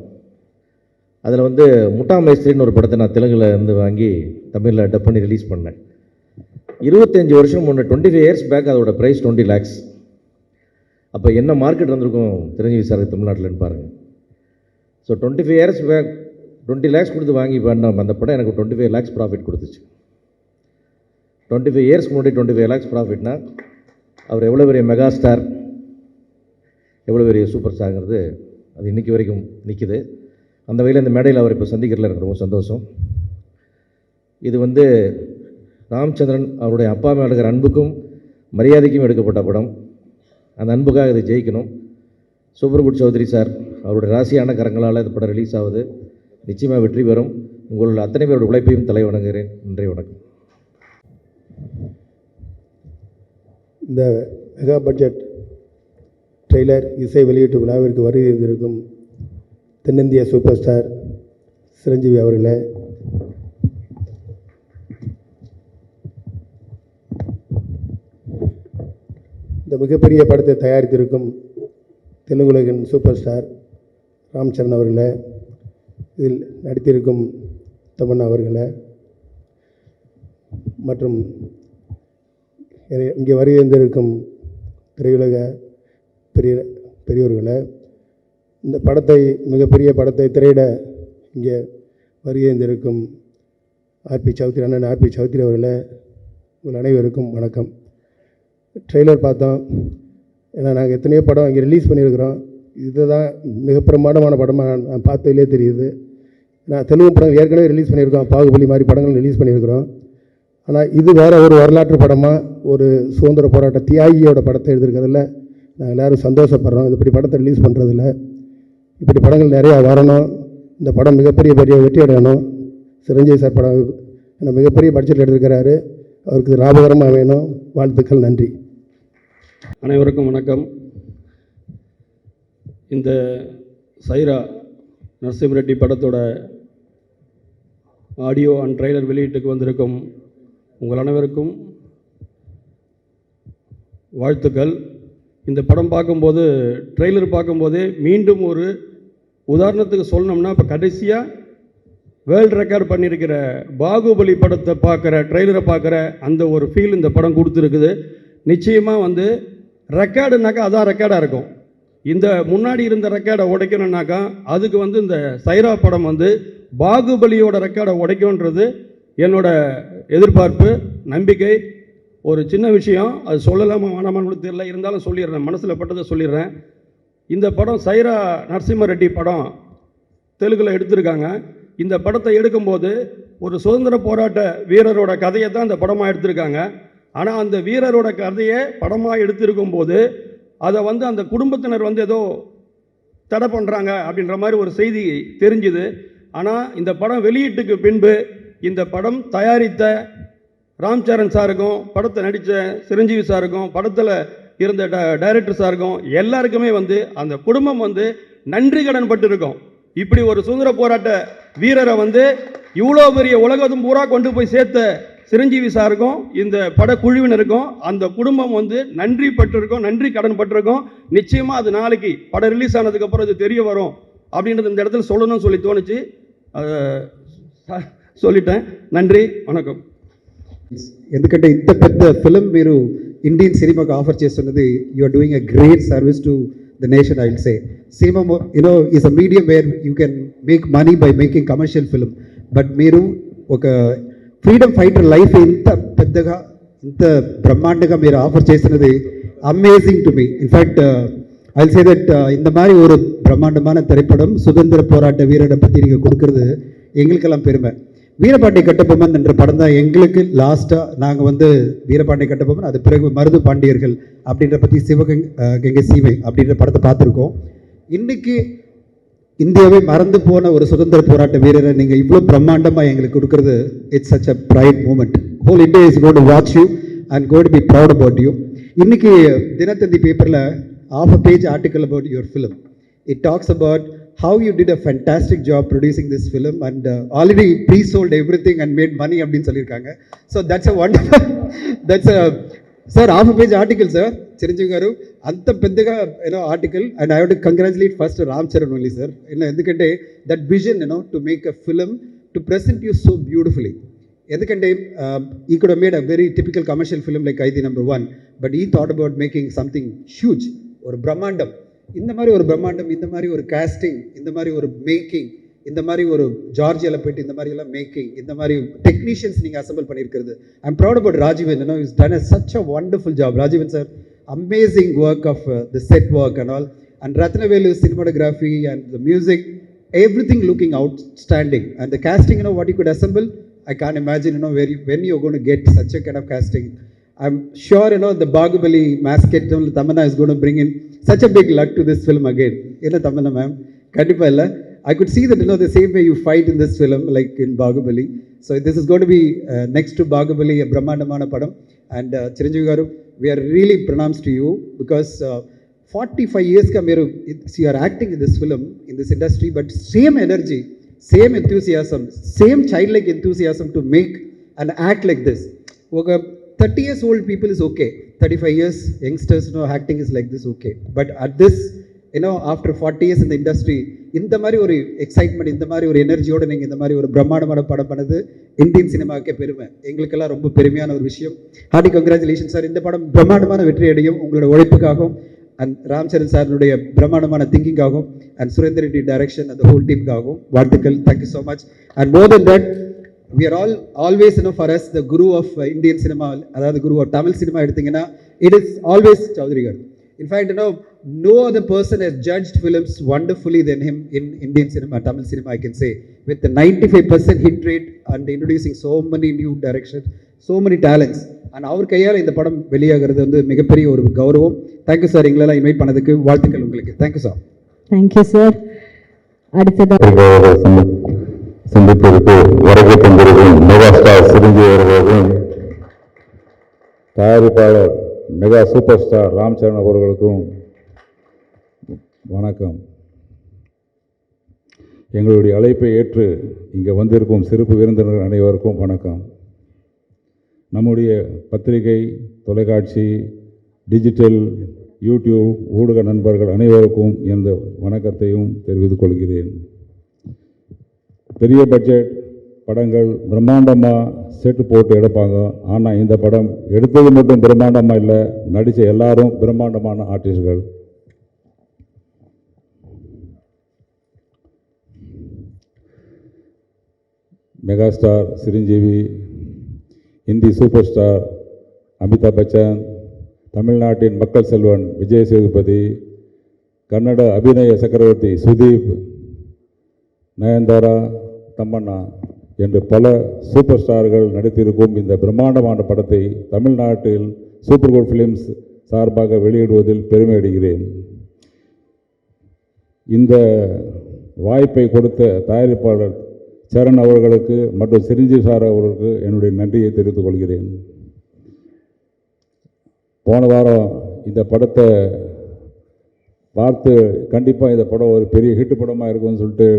அதில் வந்து முட்டா மேஸ்திரின்னு ஒரு படத்தை நான் தெலுங்கில் இருந்து வாங்கி தமிழில் டப் பண்ணி ரிலீஸ் பண்ணேன். 25 வருஷம் முன்னே, 25 இயர்ஸ் பேக் அதோட ப்ரைஸ் 20 lakhs. அப்போ என்ன மார்க்கெட் இருந்திருக்கும் சிரஞ்சீவி சார் தமிழ்நாட்டில்னு பாருங்கள். ஸோ 25 இயர்ஸ் பேக் 20 lakhs கொடுத்து வாங்கி பண்ண அந்த படம் எனக்கு 25 lakhs ப்ராஃபிட் கொடுத்துச்சு. 25 இயர்ஸ்க்கு முன்னாடி 25 lakhs ப்ராஃபிட்னா அவர் எவ்வளோ பெரிய மெகா ஸ்டார், எவ்வளோ பெரிய சூப்பர் ஸ்டாருங்கிறது அது இன்றைக்கி வரைக்கும் நிற்கிது. அந்த வகையில் இந்த மேடையில் அவர் இப்போ சந்திக்கிறதுல எனக்கு ரொம்ப சந்தோஷம். இது வந்து ராமச்சந்திரன் அவருடைய அப்பா மேலே இருக்கிற அன்புக்கும் மரியாதைக்கும் எடுக்கப்பட்ட படம். அந்த அன்புக்காக இதை ஜெயிக்கணும். சூப்பர்குட் சௌத்ரி சார் அவருடைய ராசியான கரங்களால் இந்த படம் ரிலீஸ் ஆகுது. நிச்சயமாக வெற்றி பெறும். உங்கள் அத்தனை பேரோட உழைப்பையும் தலை வணங்குகிறேன். நன்றி, வணக்கம். இந்த மெகா பட்ஜெட் ட்ரெய்லர் இசை வெளியீட்டு விழாவிற்கு வருகை இருந்திருக்கும் தென்னிந்திய சூப்பர் ஸ்டார் சிரஞ்சீவி அவர்களே, இந்த மிகப்பெரிய படத்தை தயாரித்திருக்கும் தெலுங்குலகின் சூப்பர் ஸ்டார் ராம்சரண் அவர்களே, இதில் நடித்திருக்கும் தமன்னா அவர்களே மற்றும் இங்கே வருகை இருந்திருக்கும் திரையுலக பெரியவர்களே, இந்த படத்தை மிகப்பெரிய படத்தை திரையிட இங்கே வருகை இருந்திருக்கும் ஆர்பி சௌத்ரி அண்ணன் ஆர்பி சௌத்ரி அவர்களே, உங்கள் அனைவருக்கும் வணக்கம். ட்ரெய்லர் பார்த்தோம். ஏன்னா நாங்கள் எத்தனையோ படம் இங்கே ரிலீஸ் பண்ணியிருக்கிறோம். இதுதான் மிக பிரமாண்டமான படமாக நான் பார்த்ததிலே தெரியுது. நான் தெலுங்கு படம் ஏற்கனவே ரிலீஸ் பண்ணியிருக்கோம், பாகுபலி மாதிரி படங்கள் ரிலீஸ் பண்ணியிருக்கிறோம். ஆனால் இது வேறு ஒரு வரலாற்று படமாக, ஒரு சுதந்திர போராட்ட தியாகியோட படத்தை எழுதியிருக்கிறதுல நாங்கள் எல்லோரும் சந்தோஷப்படுறோம். இப்படி படத்தை ரிலீஸ் பண்ணுறதில்ல. இப்படி படங்கள் நிறையா வரணும். இந்த படம் மிகப்பெரிய வெற்றி அடையணும். சிரஞ்சீவி சார் படம் மிகப்பெரிய பட்ஜெட்டில் எடுத்துருக்கிறாரு. அவருக்கு லாபகரமாக வேணும். வாழ்த்துக்கள். நன்றி. அனைவருக்கும் வணக்கம். இந்த சைரா நரசிம்ம ரெட்டி படத்தோட ஆடியோ அண்ட் ட்ரெய்லர் வெளியீட்டுக்கு வந்திருக்கும் உங்கள் அனைவருக்கும் வாழ்த்துக்கள். இந்த படம் பார்க்கும்போது, ட்ரெய்லர் பார்க்கும்போதே மீண்டும் ஒரு உதாரணத்துக்கு சொல்லணும்னா, இப்போ கடைசியாக வேர்ல்டு ரெக்கார்ட் பண்ணியிருக்கிற பாகுபலி படத்தை பார்க்குற, ட்ரெய்லரை பார்க்குற அந்த ஒரு ஃபீல் இந்த படம் கொடுத்துருக்குது. நிச்சயமாக வந்து ரெக்கார்டுனாக்கா அதான் ரெக்கார்டாக இருக்கும். இந்த முன்னாடி இருந்த ரெக்கார்டை உடைக்கணுன்னாக்கா அதுக்கு வந்து இந்த சைரா படம் வந்து பாகுபலியோட ரெக்கார்டை உடைக்கும்ன்றது என்னோட எதிர்பார்ப்பு, நம்பிக்கை. ஒரு சின்ன விஷயம், அது சொல்லலாமா வேணாமான்னு கூட தெரியல, இருந்தாலும் சொல்லிடுறேன், மனசில் பட்டதை சொல்லிடுறேன். இந்த படம் சைரா நரசிம்ம ரெட்டி படம் தெலுங்கில் எடுத்திருக்காங்க. இந்த படத்தை எடுக்கும்போது ஒரு சுதந்திர போராட்ட வீரரோட கதையை தான் இந்த படமாக எடுத்திருக்காங்க. ஆனால் அந்த வீரரோட கதையை படமாக எடுத்திருக்கும் போது அதை அந்த குடும்பத்தினர் ஏதோ தடை பண்ணுறாங்க அப்படின்ற மாதிரி ஒரு செய்தி தெரிஞ்சுது. ஆனால் இந்த படம் வெளியீட்டுக்கு பின்பு இந்த படம் தயாரித்த ராம் சரண் சாருக்கும், படத்தை நடித்த சிரஞ்சீவி சாருக்கும், படத்தில் இருந்த டைரக்டர் சாருக்கும் எல்லாருக்குமே அந்த குடும்பம் நன்றி கடன் பட்டிருக்கும். இப்படி ஒரு சுதந்திர போராட்ட வீரரை இவ்வளோ பெரிய உலகம் பூரா கொண்டு போய் சேர்த்த சிரஞ்சீவி சாருக்கும் இந்த படக்குழுவினருக்கும் அந்த குடும்பம் நன்றி பட்டிருக்கும், நன்றி கடன் பட்டிருக்கும். நிச்சயமாக அது நாளைக்கு படம் ரிலீஸ் ஆனதுக்கப்புறம் இது தெரிய வரும் அப்படின்றது இந்த இடத்துல சொல்லணும்னு சொல்லி தோணுச்சு. சொல்லிட்டேன். నன்றి వణకం. ఎందుకంటే ఇంత పెద్ద ఫిలిం మీరు ఇండియన్ సినిమాకి ఆఫర్ చేస్తున్నది you are doing a great service to the nation. I will say cinema is a medium where you can make money by making commercial film. But మీరు ఒక ఫ్రీడమ్ ఫైటర్ లైఫ్ ఇంత పెద్దగా ఇంత బ్రహ్మాండంగా మీరు offer చేస్తున్నది amazing to me. In fact I will say that இந்த மாதிரி ஒரு பிரம்மாண்டமான திரைப்படம் சுதந்திர போராட்ட வீரரை பற்றி நீங்கள் கொடுக்கறது எங்களுக்கெல்லாம் பெருமை. வீரபாண்டிய கட்டபொம்மன் என்ற படம் தான் எங்களுக்கு லாஸ்ட்டாக நாங்கள் வீரபாண்டிய கட்டபொம்மன், அது பிறகு மருது பாண்டியர்கள் அப்படின்ற பற்றி சிவகங்கை சீமை அப்படின்ற படத்தை பார்த்துருக்கோம். இன்றைக்கி இந்தியாவே மறந்து போன ஒரு சுதந்திர போராட்ட வீரரை நீங்கள் இவ்வளோ பிரம்மாண்டமாக எங்களுக்கு கொடுக்குறது it's such a pride moment. Whole India is got to watch you and got to be proud about you. இன்றைக்கி தினத்தந்தி பேப்பரில் half a page article about your film. It talks about how you did a fantastic job producing this film and already pre-sold everything and made money அப்படின்னு சொல்லியிருக்காங்க. So that's a wonderful, that's a, sir, half a page article, sir. Chiranjeevi garu అంత పెద్దగా article and I have to congratulate first Ram Charan only sir. ఎందుకంటే that vision to make a film to present you so beautifully. ఎందుకంటే he could made a very typical commercial film like ఐది number 1, but he thought about making something huge. ஒரு பிரம்மாண்டம், இந்த மாதிரி ஒரு பிரம்மாண்டம், இந்த மாதிரி ஒரு காஸ்டிங், இந்த மாதிரி ஒரு மேக்கிங், இந்த மாதிரி ஒரு ஜார்ஜியாவில் போய்ட்டு இந்த மாதிரி எல்லாம் மேக்கிங், இந்த மாதிரி டெக்னீஷியன்ஸ் நீங்கள் அசம்பிள் பண்ணியிருக்கிறது. I am proud about Rajeevan. Is done such a wonderful job. Rajeevan sir, amazing work of the set work and all. And Ratnavelu cinematography and the music, everything looking outstanding. And the casting, what you could assemble, I can't imagine, when you're going to get such a kind of casting. I'm sure, the Bahubali mascot, Tamanna is going to bring in such a big luck to this film again. Tamanna ma'am, kandipa illa. I could see that, the same way you fight in this film, like in Bahubali. So this is going to be next to Bahubali, a Brahmandamana padam. And Chiranjeevi garu, we are really pronounced to you because 45 years ka meru, you are acting in this film, in this industry, but same energy, same enthusiasm, same childlike enthusiasm to make and act like this. 30 years old people is okay. 35 years youngsters, acting is like this, okay. But at this, after 40 years in the industry, இந்த மாதிரி ஒரு excitement, இந்த மாதிரி ஒரு எனர்ஜியோட நீங்கள் இந்த மாதிரி ஒரு பிரம்மாண்டமான படம் பண்ணது இந்தியன் சினிமாவுக்கே பெருமை. எங்களுக்கெல்லாம் ரொம்ப பெருமையான ஒரு விஷயம். Hearty congratulation sir. இந்த படம் பிரம்மாண்டமான வெற்றி அடையும் உங்களோட உழைப்புக்காகவும் அண்ட் ராம் சரண் சாருடைய பிரம்மாண்டமான திங்கிங்காகவும் அண்ட் சுரேந்தர் ரெட்டி டைரக்ஷன் அந்த ஹோல் டீமுக்காகவும் வாழ்த்துக்கள். Thank you so much. And more then that, we are all always, for us, the guru of Indian cinema, the guru of Tamil cinema எடுத்தீங்கன்னா, it is always Chaudhary garu. In fact, no other person has judged films wonderfully than him in Indian cinema, Tamil cinema, I can say, with the 95% hit rate and introducing so many new directions, so many talents. And அவர் கையால் இந்த படம் வெளியாகிறது மிகப்பெரிய ஒரு கௌரவம். Thank you sir, எங்களெல்லாம் invite பண்ணதுக்கு வாழ்த்துக்கள் உங்களுக்கு. Thank you sir. Thank you sir. அடுத்ததாக சந்திப்பிற்கு வருகை தந்திருக்கும் மெகா ஸ்டார் சிரஞ்சீவி அவர்களுக்கும் தயாரிப்பாளர் mega super star Ram Charan அவர்களுக்கும் வணக்கம். எங்களுடைய அழைப்பை ஏற்று இங்கே வந்திருக்கும் சிறப்பு விருந்தினர் அனைவருக்கும் வணக்கம். நம்முடைய பத்திரிகை, தொலைக்காட்சி, டிஜிட்டல், யூடியூப் ஊடக நண்பர்கள் அனைவருக்கும் எந்த வணக்கத்தையும் தெரிவித்துக் கொள்கிறேன். பெரிய பட்ஜெட் படங்கள் பிரம்மாண்டமாக செட்டு போட்டு எடுப்பாங்க. ஆனால் இந்த படம் எடுத்தது மட்டும் பிரம்மாண்டமாக இல்லை, நடித்த எல்லாரும் பிரம்மாண்டமான ஆர்டிஸ்ட்கள். Mega star Chiranjeevi, Hindi super star Amitabh Bachchan, தமிழ்நாட்டின் மக்கள் செல்வன் விஜய் சேதுபதி, கன்னட அபிநய சக்கரவர்த்தி சுதீப், நயன்தாரா, தமன்னா என்று பல சூப்பர் ஸ்டார்கள் நடித்திருக்கும் இந்த பிரம்மாண்டமான படத்தை தமிழ்நாட்டில் சூப்பர் குட் ஃபிலிம்ஸ் சார்பாக வெளியிடுவதில் பெருமை அடைகிறேன். இந்த வாய்ப்பை கொடுத்த தயாரிப்பாளர் சரண் அவர்களுக்கு மற்றும் சிரஞ்சீவி சார் அவர்களுக்கு என்னுடைய நன்றியை தெரிவித்துக் கொள்கிறேன். போன வாரம் இந்த படத்தை பார்த்து கண்டிப்பாக இந்த படம் ஒரு பெரிய ஹிட் படமாக இருக்கும்னு சொல்லிட்டு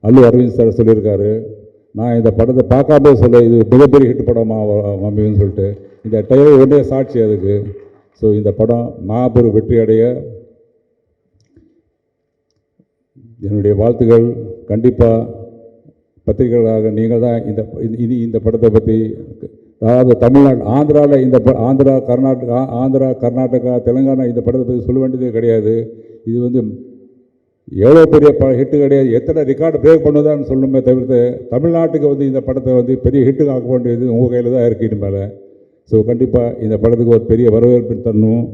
அல்லு அரவிந்த் சார் சொல்லியிருக்காரு. நான் இந்த படத்தை பார்க்காம சொல்ல இது மிகப்பெரிய ஹிட் படமாக அமையும்னு சொல்லிட்டு இந்த ட்ரைலர் ஒன்றே சாட்சி அதுக்கு. ஸோ இந்த படம் மாபெரும் வெற்றி அடைய என்னுடைய வாழ்த்துக்கள். கண்டிப்பாக பத்திரிகைகளாக நீங்கள் தான் இந்த படத்தை பற்றி, அதாவது தமிழ்நாடு ஆந்திராவில் ஆந்திரா கர்நாடகா தெலுங்கானா இந்த படத்தை பற்றி சொல்ல வேண்டியதே கிடையாது. இது வந்து எவ்வளோ பெரிய ஹிட்டு கிடையாது, எத்தனை ரெக்கார்டு பிரேக் பண்ணுதான்னு சொல்லணுமே தவிர்த்து தமிழ்நாட்டுக்கு வந்து இந்த படத்தை வந்து பெரிய ஹிட்டுக்கு ஆக்க வேண்டியது உங்கள் கையில் தான் இருக்குது இனிமேல். ஸோ கண்டிப்பாக இந்த படத்துக்கு ஒரு பெரிய வரவேற்பு தரணும்.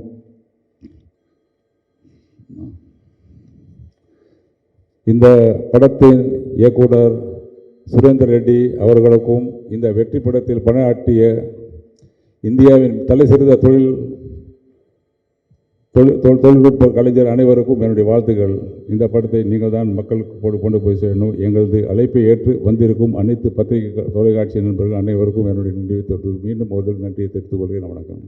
இந்த படத்தின் இயக்குனர் சுரேந்தர் ரெட்டி அவர்களுக்கும் இந்த வெற்றி படத்தில் பணியாற்றிய இந்தியாவின் தலைசிறந்த தொழில்நுட்ப கலைஞர் அனைவருக்கும் என்னுடைய வாழ்த்துக்கள். இந்த படத்தை நீங்கள் தான் மக்களுக்கு கொண்டு போய் சேரணும். எங்களது அழைப்பை ஏற்று வந்திருக்கும் அனைத்து பத்திரிகை தொலைக்காட்சி நண்பர்கள் அனைவருக்கும் என்னுடைய நன்றியை தொட்டு மீண்டும் முதல் நன்றியை தெரிவித்துக் கொள்கிறேன். வணக்கம்.